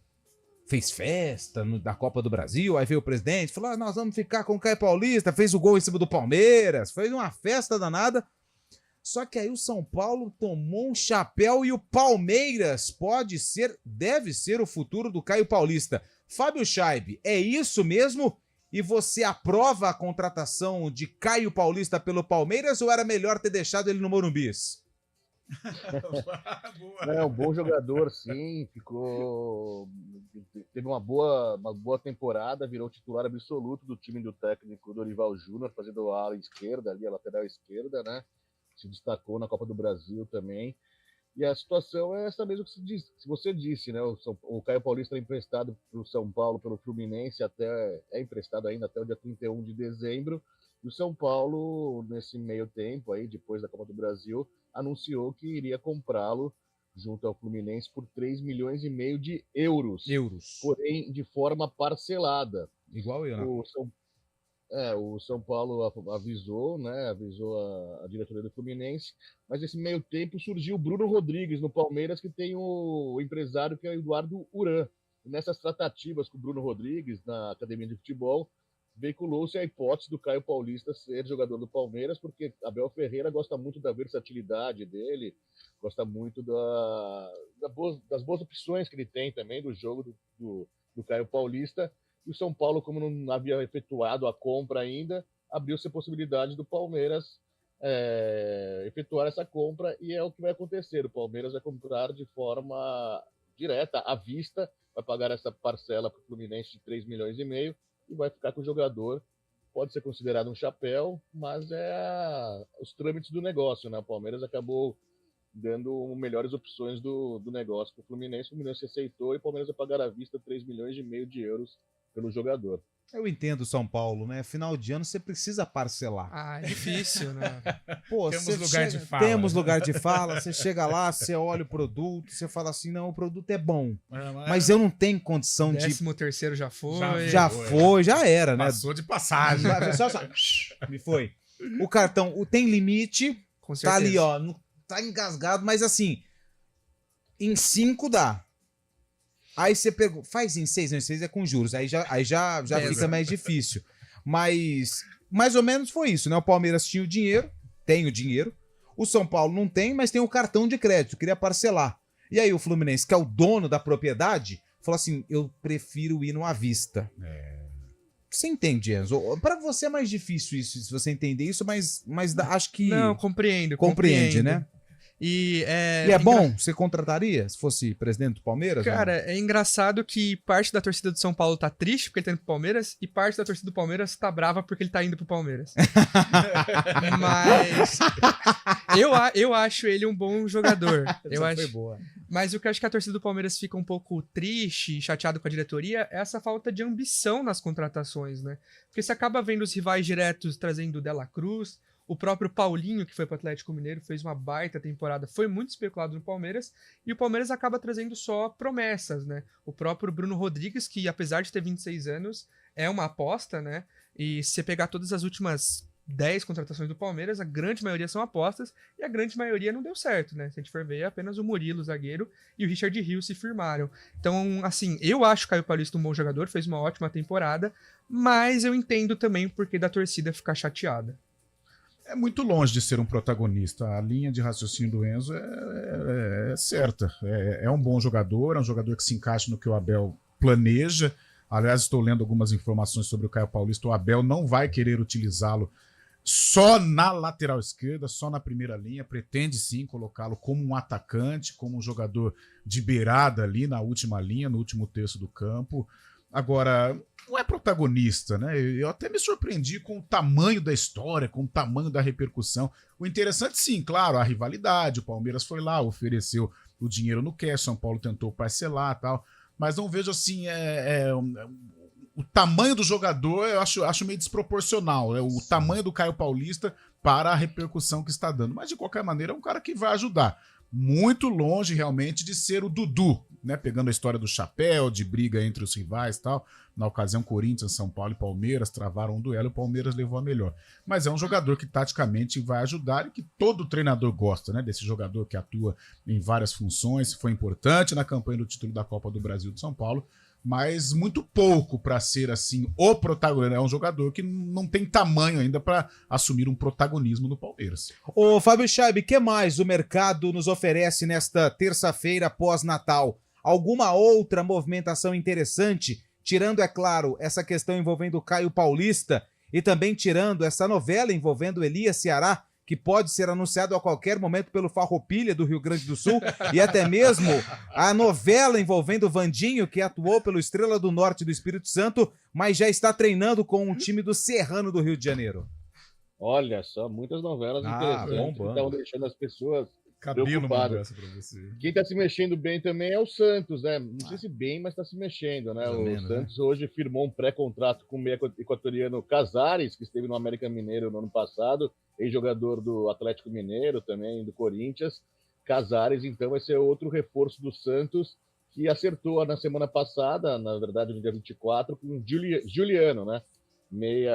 fez festa da Copa do Brasil, aí veio o presidente, falou, nós vamos ficar com o Caio Paulista, fez o gol em cima do Palmeiras, fez uma festa danada. Só que aí o São Paulo tomou um chapéu e o Palmeiras deve ser o futuro do Caio Paulista. Fábio Scheib, é isso mesmo? E você aprova a contratação de Caio Paulista pelo Palmeiras ou era melhor ter deixado ele no Morumbis? É um bom jogador, sim. Teve uma boa temporada, virou titular absoluto do time do técnico Dorival Júnior, fazendo a ala esquerda, ali, a lateral esquerda, né? Se destacou na Copa do Brasil também. E a situação é essa mesmo que você disse, né? O Caio Paulista é emprestado para o São Paulo pelo Fluminense, é emprestado ainda até o dia 31 de dezembro. E o São Paulo, nesse meio tempo, aí, depois da Copa do Brasil, anunciou que iria comprá-lo junto ao Fluminense por 3,5 milhões de euros. Porém, de forma parcelada. Igual eu, né? O São Paulo avisou, né? Avisou a diretoria do Fluminense, mas nesse meio tempo surgiu o Bruno Rodrigues no Palmeiras, que tem o empresário que é o Eduardo Uran. E nessas tratativas com o Bruno Rodrigues na academia de futebol, veiculou-se a hipótese do Caio Paulista ser jogador do Palmeiras, porque Abel Ferreira gosta muito da versatilidade dele, gosta muito das boas opções que ele tem também do jogo do Caio Paulista. E o São Paulo, como não havia efetuado a compra ainda, abriu-se a possibilidade do Palmeiras efetuar essa compra, e é o que vai acontecer. O Palmeiras vai comprar de forma direta, à vista, vai pagar essa parcela para o Fluminense de 3,5 milhões e vai ficar com o jogador. Pode ser considerado um chapéu, mas os trâmites do negócio, né? O Palmeiras acabou dando melhores opções do negócio para o Fluminense aceitou, e o Palmeiras vai pagar à vista 3,5 milhões de euros pelo jogador. Eu entendo o São Paulo, né? Final de ano você precisa parcelar. É difícil, né? Pô, temos lugar de fala, você chega lá, você olha o produto, você fala assim, não, o produto é bom, mas eu não tenho condição de... 13º já foi. Já era, né? Passou de passagem. Me foi. O cartão tem limite, com certeza. Tá ali, ó, não tá engasgado, mas assim, em 5 dá. Aí você faz em 6, não, em 6 é com juros, aí já fica mais difícil. Mas mais ou menos foi isso, né? O Palmeiras tinha o dinheiro, tem o dinheiro, o São Paulo não tem, mas tem o cartão de crédito, queria parcelar. E aí o Fluminense, que é o dono da propriedade, falou assim, eu prefiro ir no à vista. Você entende, Enzo? Pra você é mais difícil isso, se você entender isso, mas acho que... Não, compreendo. Compreende, né? E é bom? Você contrataria se fosse presidente do Palmeiras? Cara, é engraçado que parte da torcida do São Paulo tá triste porque ele tá indo pro Palmeiras e parte da torcida do Palmeiras tá brava porque ele tá indo pro Palmeiras. Mas eu acho ele um bom jogador. Foi boa. Mas o que eu acho que a torcida do Palmeiras fica um pouco triste, chateado com a diretoria, é essa falta de ambição nas contratações, né? Porque você acaba vendo os rivais diretos trazendo o Dela Cruz. O próprio Paulinho, que foi pro Atlético Mineiro, fez uma baita temporada, foi muito especulado no Palmeiras, e o Palmeiras acaba trazendo só promessas, né? O próprio Bruno Rodrigues, que apesar de ter 26 anos, é uma aposta, né? E se você pegar todas as últimas 10 contratações do Palmeiras, a grande maioria são apostas, e a grande maioria não deu certo, né? Se a gente for ver, apenas o Murilo, o zagueiro, e o Richard Rios se firmaram. Então, assim, eu acho o Caio Paulista um bom jogador, fez uma ótima temporada, mas eu entendo também o porquê da torcida ficar chateada. É muito longe de ser um protagonista. A linha de raciocínio do Enzo é certa. É um bom jogador, é um jogador que se encaixa no que o Abel planeja. Aliás, estou lendo algumas informações sobre o Caio Paulista. O Abel não vai querer utilizá-lo só na lateral esquerda, só na primeira linha. Pretende sim colocá-lo como um atacante, como um jogador de beirada ali na última linha, no último terço do campo. Agora, não é protagonista, né? Eu até me surpreendi com o tamanho da história, com o tamanho da repercussão. O interessante, sim, claro, a rivalidade. O Palmeiras foi lá, ofereceu o dinheiro no cash, São Paulo tentou parcelar e tal. Mas não vejo, assim, o tamanho do jogador, eu acho meio desproporcional. O tamanho do Caio Paulista para a repercussão que está dando. Mas, de qualquer maneira, é um cara que vai ajudar. Muito longe, realmente, de ser o Dudu, né? Pegando a história do chapéu, de briga entre os rivais e tal. Na ocasião, Corinthians, São Paulo e Palmeiras travaram um duelo e o Palmeiras levou a melhor. Mas é um jogador que taticamente vai ajudar e que todo treinador gosta, né? Desse jogador que atua em várias funções, foi importante na campanha do título da Copa do Brasil de São Paulo. mas muito pouco para ser assim o protagonista. É um jogador que não tem tamanho ainda para assumir um protagonismo no Palmeiras. Ô Fábio Chaib, o que mais o mercado nos oferece nesta terça-feira pós-Natal? Alguma outra movimentação interessante, tirando, é claro, essa questão envolvendo o Caio Paulista e também tirando essa novela envolvendo Elias Ceará, que pode ser anunciado a qualquer momento pelo Farroupilha do Rio Grande do Sul, e até mesmo a novela envolvendo o Vandinho, que atuou pelo Estrela do Norte do Espírito Santo, mas já está treinando com um time do Serrano do Rio de Janeiro. Olha só, muitas novelas interessantes que estão deixando as pessoas preocupadas. Quem está se mexendo bem também é o Santos, né? Não sei se bem, mas está se mexendo, né? O Santos hoje firmou um pré-contrato com o meio equatoriano Casares, que esteve no América Mineiro no ano passado, ex-jogador do Atlético Mineiro também, do Corinthians. Casares, então, vai ser outro reforço do Santos, que acertou na semana passada, na verdade no dia 24, com o Juliano, né? Meia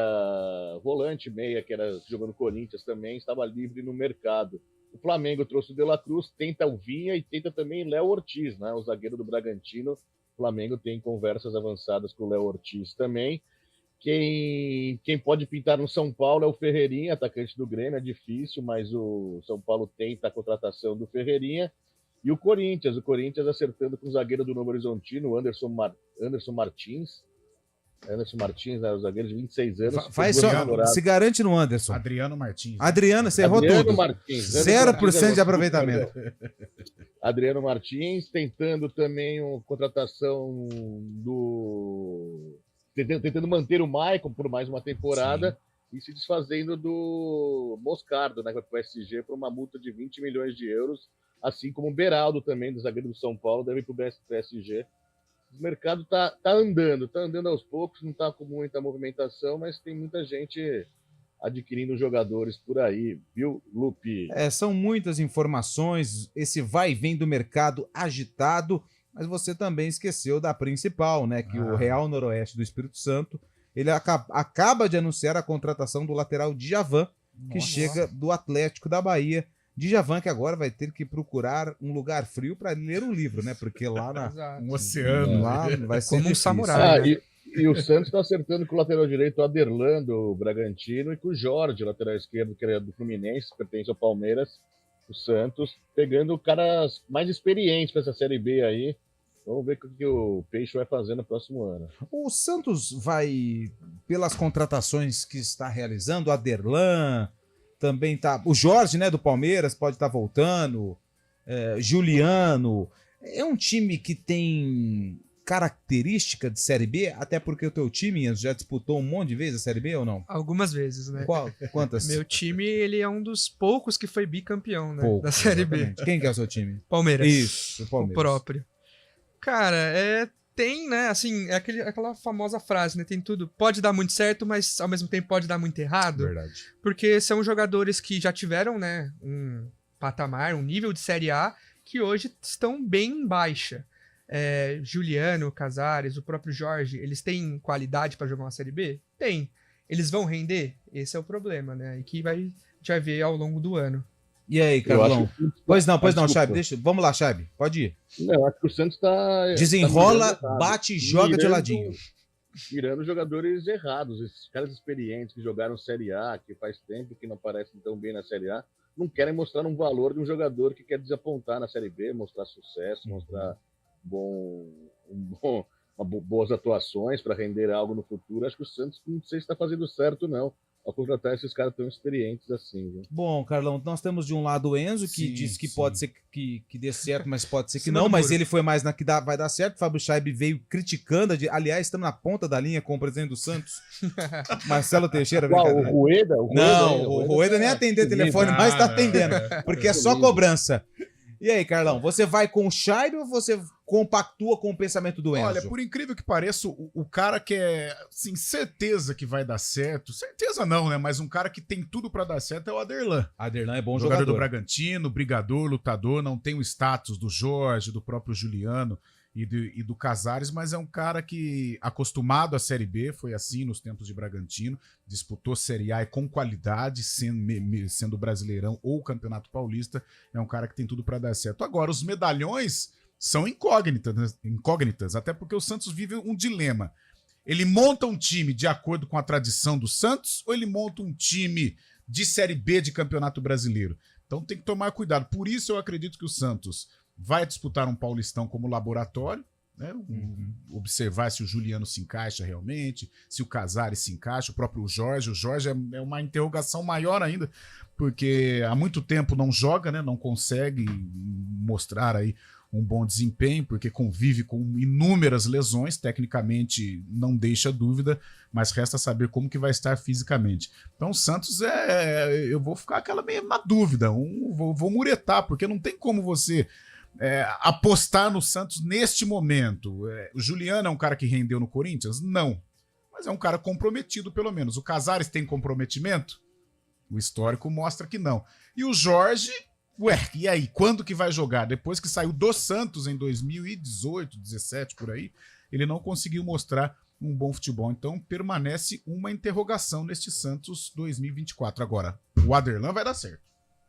volante, meia que era jogando no Corinthians também, estava livre no mercado. O Flamengo trouxe o De La Cruz, tenta o Vinha e tenta também Léo Ortiz, né? O zagueiro do Bragantino. O Flamengo tem conversas avançadas com o Léo Ortiz também. Quem pode pintar no São Paulo é o Ferreirinha, atacante do Grêmio, é difícil, mas o São Paulo tenta a contratação do Ferreirinha. E o Corinthians acertando com o zagueiro do Novo Horizontino, Anderson Martins. Anderson Martins, né, o zagueiro de 26 anos. Se garante no Anderson. Adriano Martins. Adriano, você errou tudo. Martins, 0% de aproveitamento. Adriano Martins tentando também uma contratação tentando manter o Maicon por mais uma temporada. Sim. E se desfazendo do Moscardo, né, para o PSG, por uma multa de 20 milhões de euros, assim como o Beraldo também, do zagueiro do São Paulo, deve ir para o PSG. O mercado tá andando aos poucos, não tá com muita movimentação, mas tem muita gente adquirindo jogadores por aí, viu, Lupe? São muitas informações, esse vai e vem do mercado agitado, mas você também esqueceu da principal, né? Que o Real Noroeste do Espírito Santo, ele acaba de anunciar a contratação do lateral Djavan, que chega do Atlético da Bahia. Djavan, que agora vai ter que procurar um lugar frio para ler um livro, né? Porque lá um oceano. Lá vai ser como um samurai. Né? E o Santos está acertando com o lateral direito Aderlan, do Bragantino, e com o Jorge, lateral esquerdo, que é do Fluminense, que pertence ao Palmeiras, o Santos, pegando caras mais experientes para essa Série B aí. Vamos ver o que o Peixe vai fazer no próximo ano. O Santos vai, pelas contratações que está realizando, Aderlan... Também tá. O Jorge, né, do Palmeiras, pode estar voltando. Juliano. É um time que tem característica de Série B, até porque o teu time, Enzo, já disputou um monte de vezes a Série B ou não? Algumas vezes, né? Quantas? Meu time, ele é um dos poucos que foi bicampeão, né? Da Série exatamente. B. Quem que é o seu time? Palmeiras. Isso, o Palmeiras. O próprio. Cara, tem, né, assim, aquela famosa frase, né, tem tudo, pode dar muito certo, mas ao mesmo tempo pode dar muito errado. Verdade. Porque são jogadores que já tiveram, né, um patamar, um nível de Série A, que hoje estão bem em baixa. Juliano, Casares, o próprio Jorge, eles têm qualidade para jogar uma Série B? Tem. Eles vão render? Esse é o problema, né, e que a gente vai ver ao longo do ano. E aí, Carlão? Pois não, Chaib, vamos lá, Chaib, pode ir. Não, acho que o Santos está... Desenrola, bate e joga de ladinho. Mirando jogadores errados, esses caras experientes que jogaram Série A, que faz tempo que não aparecem tão bem na Série A, não querem mostrar um valor de um jogador que quer desapontar na Série B, mostrar sucesso, mostrar boas atuações para render algo no futuro. Acho que o Santos não sei se está fazendo certo, não, ao contratar esses caras tão experientes assim. Viu? Bom, Carlão, nós temos de um lado o Enzo, que diz que pode ser que dê certo, mas pode ser que não, mas ele foi mais na que vai dar certo. O Fábio Chaib veio criticando, aliás, estamos na ponta da linha com o presidente do Santos, Marcelo Teixeira. O Rueda? O Rueda nem atendeu o telefone, mas está atendendo, porque é só cobrança. E aí, Carlão, você vai com o Chaib ou você compactua com o pensamento do Enzo? Olha, por incrível que pareça, o cara que é, assim, certeza que vai dar certo, certeza não, né? Mas um cara que tem tudo pra dar certo é o Aderlan. Aderlan é bom jogador do Bragantino, brigador, lutador, não tem o status do Jorge, do próprio Juliano e do Casares, mas é um cara que, acostumado à Série B, foi assim nos tempos de Bragantino, disputou Série A e com qualidade, sendo Brasileirão ou Campeonato Paulista, é um cara que tem tudo para dar certo. Agora, os medalhões são incógnitas, até porque o Santos vive um dilema. Ele monta um time de acordo com a tradição do Santos ou ele monta um time de Série B de Campeonato Brasileiro? Então tem que tomar cuidado. Por isso eu acredito que o Santos vai disputar um Paulistão como laboratório, né? Observar se o Juliano se encaixa realmente, se o Casares se encaixa, o próprio Jorge. O Jorge é uma interrogação maior ainda, porque há muito tempo não joga, né? Não consegue mostrar aí um bom desempenho, porque convive com inúmeras lesões, tecnicamente não deixa dúvida, mas resta saber como que vai estar fisicamente. Então o Santos eu vou ficar aquela mesma dúvida, vou muretar, porque não tem como você apostar no Santos neste momento. O Juliano é um cara que rendeu no Corinthians? Não, mas é um cara comprometido pelo menos. O Casares tem comprometimento? O histórico mostra que não. E o Jorge... e aí, quando que vai jogar? Depois que saiu do Santos em 2018, 2017, por aí, ele não conseguiu mostrar um bom futebol. Então, permanece uma interrogação neste Santos 2024. Agora, o Aderlan vai dar certo.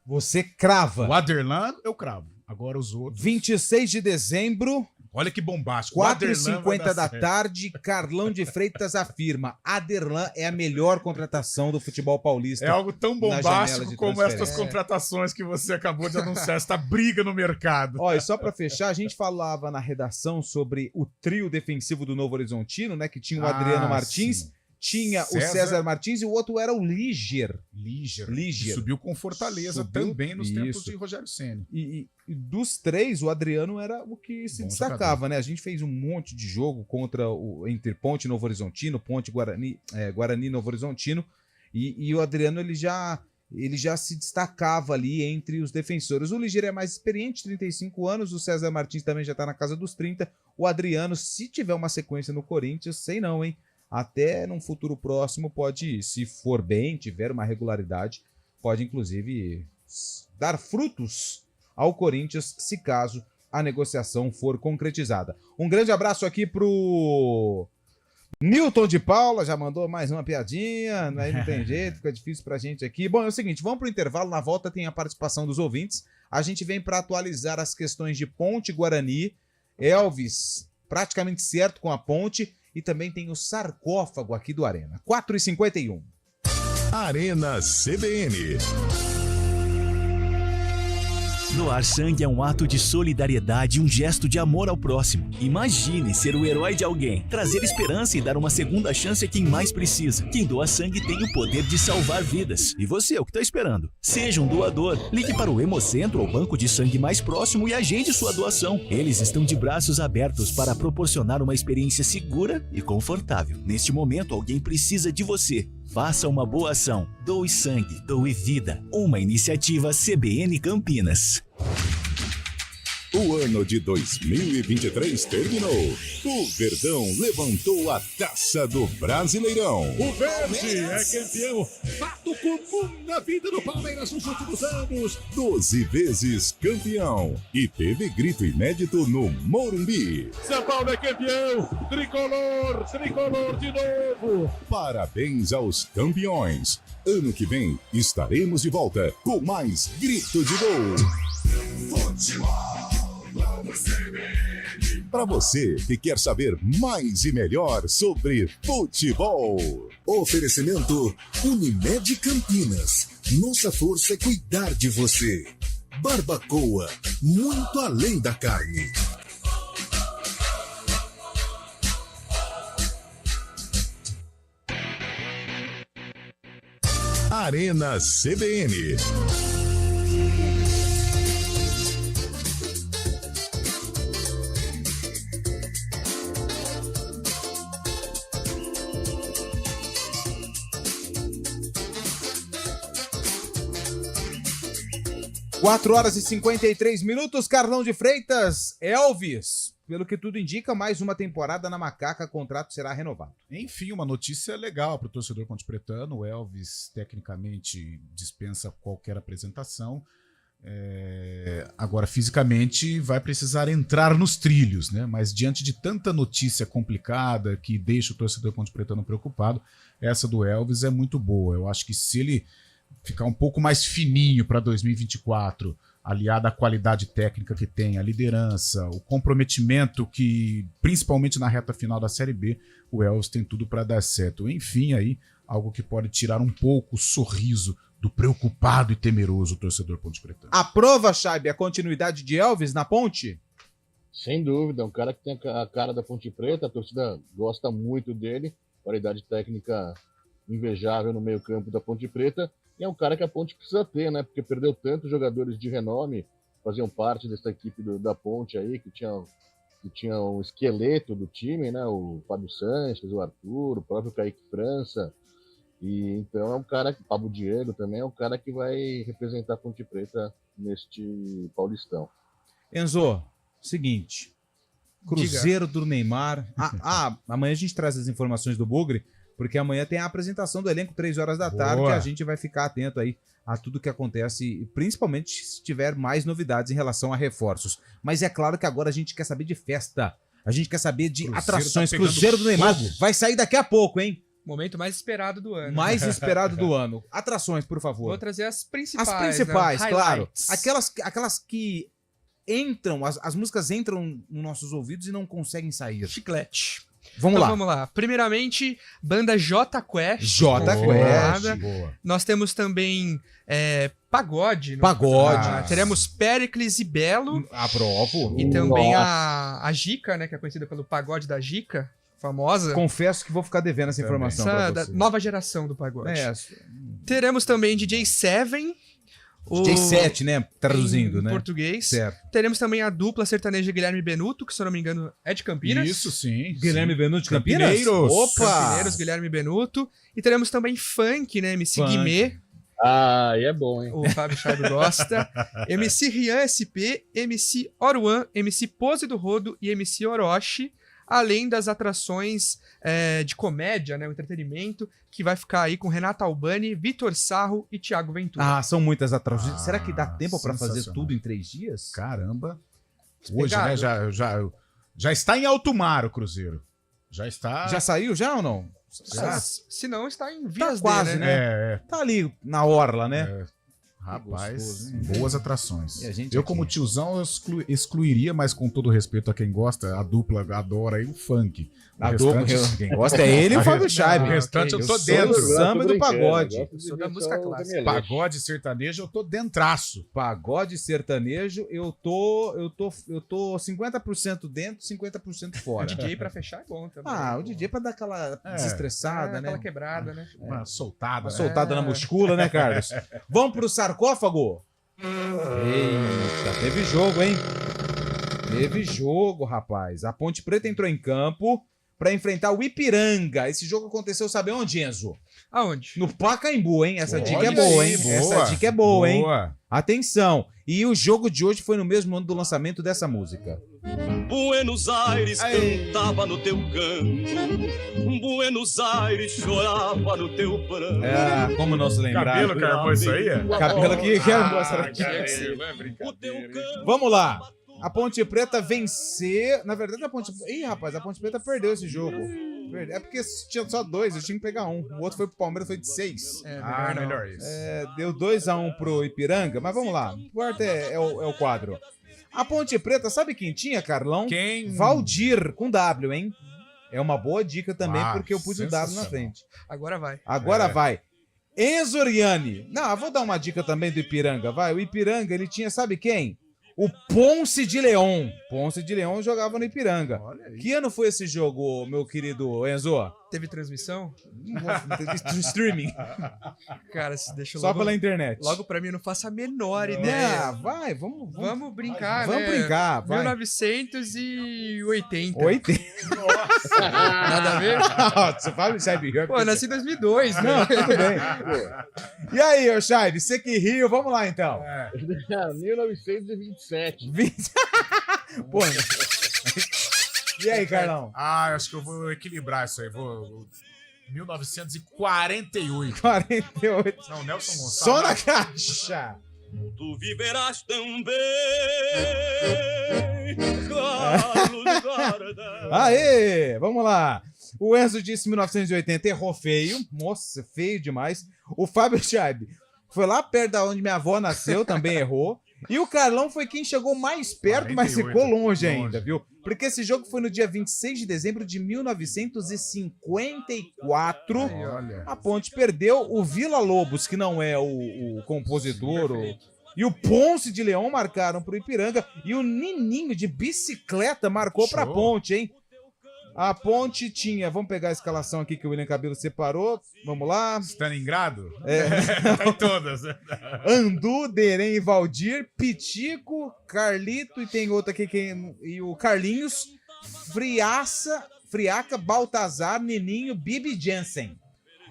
Você crava. O Aderlan, eu cravo. Agora os outros... 26 de dezembro... Olha que bombástico. 4h50 da tarde, Carlão de Freitas afirma: Aderlan é a melhor contratação do futebol paulista. É algo tão bombástico como essas contratações que você acabou de anunciar, essa briga no mercado. Ó, e só pra fechar, a gente falava na redação sobre o trio defensivo do Novo Horizontino, né? Que tinha o Adriano Martins, sim. Tinha o César Martins e o outro era o Líger. Que subiu com Fortaleza também nos tempos de Rogério Ceni. E dos três, o Adriano era o que se destacava, jogador, né? A gente fez um monte de jogo entre Ponte e Novo Horizontino, Ponte Guarani, Guarani e Novo Horizontino, e o Adriano ele já se destacava ali entre os defensores. O Ligeiro é mais experiente, 35 anos, o César Martins também já tá na casa dos 30. O Adriano, se tiver uma sequência no Corinthians, sei não, hein? Até num futuro próximo pode, se for bem, tiver uma regularidade, pode inclusive dar frutos ao Corinthians, se caso a negociação for concretizada. Um grande abraço aqui pro Newton de Paula, já mandou mais uma piadinha, aí não tem jeito, fica difícil pra gente aqui. Bom, é o seguinte, vamos pro intervalo, na volta tem a participação dos ouvintes, a gente vem para atualizar as questões de Ponte Guarani, Elvis praticamente certo com a Ponte, e também tem o sarcófago aqui do Arena. 4h51. Arena CBN. Doar sangue é um ato de solidariedade e um gesto de amor ao próximo. Imagine ser o herói de alguém, trazer esperança e dar uma segunda chance a quem mais precisa. Quem doa sangue tem o poder de salvar vidas. E você, o que está esperando? Seja um doador. Ligue para o Hemocentro ou banco de sangue mais próximo e agende sua doação. Eles estão de braços abertos para proporcionar uma experiência segura e confortável. Neste momento, alguém precisa de você. Faça uma boa ação. Doe sangue, doe vida. Uma iniciativa CBN Campinas. O ano de 2023 terminou. O Verdão levantou a taça do Brasileirão. O Verde é campeão. Fato comum na vida do Palmeiras nos últimos anos. 12 vezes campeão. E teve grito inédito no Morumbi. São Paulo é campeão. Tricolor, tricolor de novo. Parabéns aos campeões. Ano que vem estaremos de volta com mais grito de gol. Futebol. Para você que quer saber mais e melhor sobre futebol. Oferecimento Unimed Campinas. Nossa força é cuidar de você. Barbacoa, muito além da carne. Arena CBN. Quatro horas e 53 minutos, Carlão de Freitas, Elvis. Pelo que tudo indica, mais uma temporada na Macaca, contrato será renovado. Enfim, uma notícia legal para o torcedor pontepretano. O Elvis, tecnicamente, dispensa qualquer apresentação. Agora, fisicamente, vai precisar entrar nos trilhos, né? Mas diante de tanta notícia complicada que deixa o torcedor pontepretano preocupado, essa do Elvis é muito boa. Eu acho que se ele ficar um pouco mais fininho para 2024, aliada à qualidade técnica que tem, a liderança, o comprometimento que, principalmente na reta final da Série B, o Elvis tem tudo para dar certo. Enfim, aí, algo que pode tirar um pouco o sorriso do preocupado e temeroso torcedor Ponte Preta. Aprova, Chaibe, a continuidade de Elvis na Ponte? Sem dúvida, um cara que tem a cara da Ponte Preta, a torcida gosta muito dele, qualidade técnica invejável no meio-campo da Ponte Preta, e é um cara que a Ponte precisa ter, né? Porque perdeu tantos jogadores de renome, faziam parte dessa equipe da Ponte aí, que tinha um esqueleto do time, né? O Fábio Sanches, o Arthur, o próprio Kaique França. E então é um cara, o Pablo Diego também é um cara que vai representar a Ponte Preta neste Paulistão. Enzo, seguinte, Cruzeiro do Neymar. Amanhã a gente traz as informações do Bugre, porque amanhã tem a apresentação do elenco 3 horas da tarde, e a gente vai ficar atento aí a tudo que acontece, principalmente se tiver mais novidades em relação a reforços. Mas é claro que agora a gente quer saber de festa, a gente quer saber de atrações. Cruzeiro do Neymar vai sair daqui a pouco, hein? Momento mais esperado do ano. Mais esperado do ano. Atrações, por favor. Vou trazer as principais. As principais, né? claro. Aquelas que entram, as músicas entram nos nossos ouvidos e não conseguem sair. Chiclete. Vamos Vamos lá. Primeiramente, banda J Quest. J Quest. Nós temos também Pagode. Pagode. Teremos Péricles e Belo. Aprovo. E também a Gica, né, que é conhecida pelo Pagode da Gica. Famosa. Confesso que vou ficar devendo essa informação pra da você. nova geração do pagode. Teremos também DJ Seven. DJ 7, né? Traduzindo, né? Em português. Certo. Teremos também a dupla sertaneja Guilherme Benuto, que se eu não me engano é de Campinas. Isso, sim. Guilherme Benuto de Campinas? Campineiros. Opa! Campineiros, Guilherme Benuto. E teremos também funk, né? MC Guimê. Ah, e é bom, hein? O Fábio Chado gosta. MC Rian SP, MC Oruan, MC Pose do Rodo e MC Orochi. Além das atrações de comédia, né, o entretenimento, que vai ficar aí com Renata Albani, Vitor Sarro e Thiago Ventura. Ah, são muitas atrações. Será que dá tempo pra fazer tudo em 3 dias? Caramba. Hoje, né, já está em alto mar o Cruzeiro. Já está... Já saiu já ou não? Se não, está em vias Tá quase, né? Tá ali na orla, né? Rapaz, boas atrações. E Eu, como tiozão, eu excluiria, mas com todo respeito a quem gosta, a dupla adora aí o funk. Quem gosta é ele e o Fábio Chaibe. O restante eu tô dentro. Do samba e do pagode. Eu sou da música clássica. Pagode sertanejo, eu tô dentraço. Pagode sertanejo, eu tô 50% dentro, 50% fora. O DJ pra fechar é bom também. O DJ pra dar aquela desestressada, né? Aquela quebrada, né? Uma soltada. Uma soltada na muscula, né, Carlos? Vamos pro sarcófago? Eita, teve jogo, hein? Teve jogo, rapaz. A Ponte Preta entrou em campo para enfrentar o Ipiranga. Esse jogo aconteceu, sabe onde, Enzo? Aonde? No Pacaembu, hein? Essa dica é boa, hein? Essa dica é boa, hein? Atenção. E o jogo de hoje foi no mesmo ano do lançamento dessa música. Buenos Aires cantava no teu canto, Buenos Aires chorava no teu pranto. Como não se lembrar? Cabelo que armou isso aí? Cabelo que armou essa aqui. Vamos lá. A Ponte Preta vencer. Na verdade, a Ponte Preta perdeu esse jogo. É porque tinha só 2, eu tinha que pegar um. O outro foi pro Palmeiras, foi de 6. Melhor isso. Deu 2-1 pro Ipiranga, mas vamos lá. O quarto é o quadro. A Ponte Preta, sabe quem tinha, Carlão? Quem? Valdir, com W, hein? É uma boa dica também, porque eu pus o W na frente. Agora vai. Agora vai. Enzo Oriani. Não, eu vou dar uma dica também do Ipiranga, vai. O Ipiranga, ele tinha, sabe quem? O Ponce de Leão. Ponce de Leão jogava no Ipiranga. Que ano foi esse jogo, meu querido Enzo? Teve transmissão? Streaming. Cara, se deixa Só pela internet. Logo pra mim, eu não faço a menor ideia. Vai, vamos brincar, vamos né? brincar, vai. 1980. 80? Nada a ver? Você fala de Chaibe. Pô, eu nasci em 2002, né? Não, tudo bem. E aí, ô Chaibe, você que riu, vamos lá então. 1927. Pô, e aí, Carlão? Acho que eu vou equilibrar isso aí. Vou 1948. 48. Não, Nelson Gonçalves. Só na caixa. Tu viverás também, Carlos Guarda. Aê, vamos lá. O Enzo disse 1980, errou feio. Nossa, feio demais. O Fábio Chaibe foi lá perto da onde minha avó nasceu, também errou. E o Carlão foi quem chegou mais perto, 48, mas ficou longe ainda, viu? Porque esse jogo foi no dia 26 de dezembro de 1954. A Ponte perdeu. O Vila Lobos, que não é o compositor, e o Ponce de Leão marcaram pro Ipiranga. E o Nininho de bicicleta marcou pra Ponte, hein? A Ponte tinha, vamos pegar a escalação aqui que o William Cabelo separou, vamos lá. Stalingrado? Tá em todas. Andu, Derem e Valdir, Pitico, Carlito e tem outro aqui, e o Carlinhos, Friaca, Baltazar, Nininho, Bibi Jensen.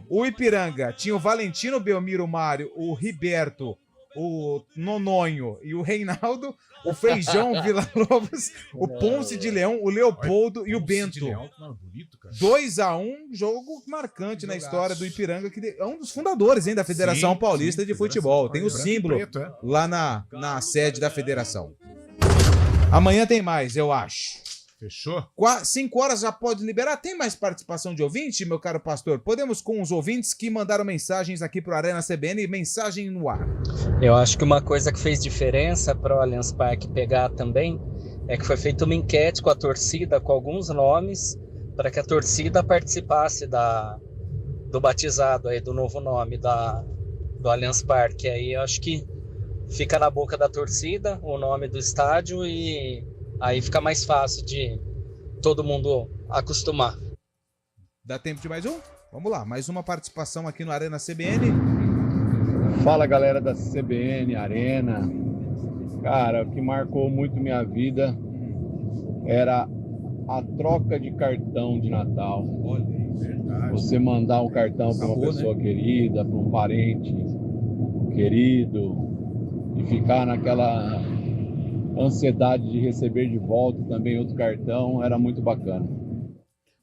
O Ipiranga tinha o Valentino, Belmiro, Mário, o Riberto, o Nononho e o Reinaldo, o Feijão, Vila Lobos, o Ponce de Leão, o Leopoldo e o Bento. 2-1, jogo marcante na história do Ipiranga, que é um dos fundadores, hein, da Federação Paulista de Futebol. Tem o símbolo lá na sede da federação. Amanhã tem mais, eu acho. Fechou? 5 horas já pode liberar. Tem mais participação de ouvinte, meu caro pastor? Podemos com os ouvintes que mandaram mensagens aqui pro Arena CBN, mensagem no ar. Eu acho que uma coisa que fez diferença para o Allianz Parque pegar também é que foi feita uma enquete com a torcida, com alguns nomes, para que a torcida participasse do batizado aí, do novo nome do Allianz Parque. Aí eu acho que fica na boca da torcida o nome do estádio e aí fica mais fácil de todo mundo acostumar. Dá tempo de mais um? Vamos lá, mais uma participação aqui no Arena CBN. Fala, galera da CBN Arena. Cara, o que marcou muito minha vida era a troca de cartão de Natal. Olha, verdade. Você mandar um cartão para uma pessoa querida, para um parente querido e ficar naquela ansiedade de receber de volta também outro cartão, era muito bacana.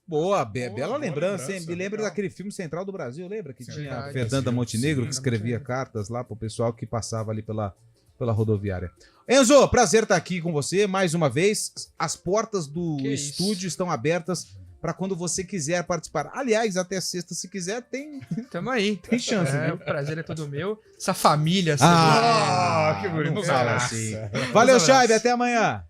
Boa, bela lembrança, hein? Me lembro daquele filme Central do Brasil, lembra? Que tinha a Fernanda Montenegro, que escrevia cartas lá pro pessoal que passava ali pela rodoviária. Enzo, prazer estar aqui com você mais uma vez. As portas do estúdio estão abertas para quando você quiser participar. Aliás, até sexta, se quiser, tem... Tamo aí. Tem chance, né? O prazer é todo meu. Essa família... que bonito. Não fala assim. Valeu, Chaibe. Até amanhã.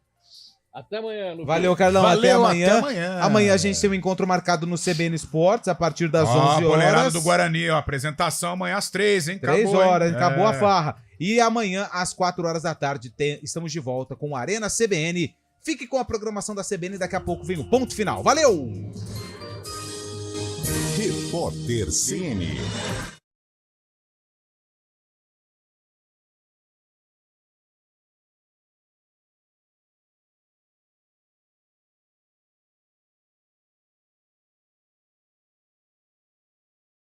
Até amanhã, Lucas. Valeu, Carlão. Valeu, até amanhã. Amanhã a gente tem um encontro marcado no CBN Esportes a partir das 11 horas. Boleirada do Guarani, ó. Apresentação amanhã às 3, hein? 3 horas, hein? Acabou a farra. E amanhã, às 4 horas da tarde, estamos de volta com o Arena CBN. Fique com a programação da CBN, daqui a pouco vem o ponto final. Valeu! Repórter CN.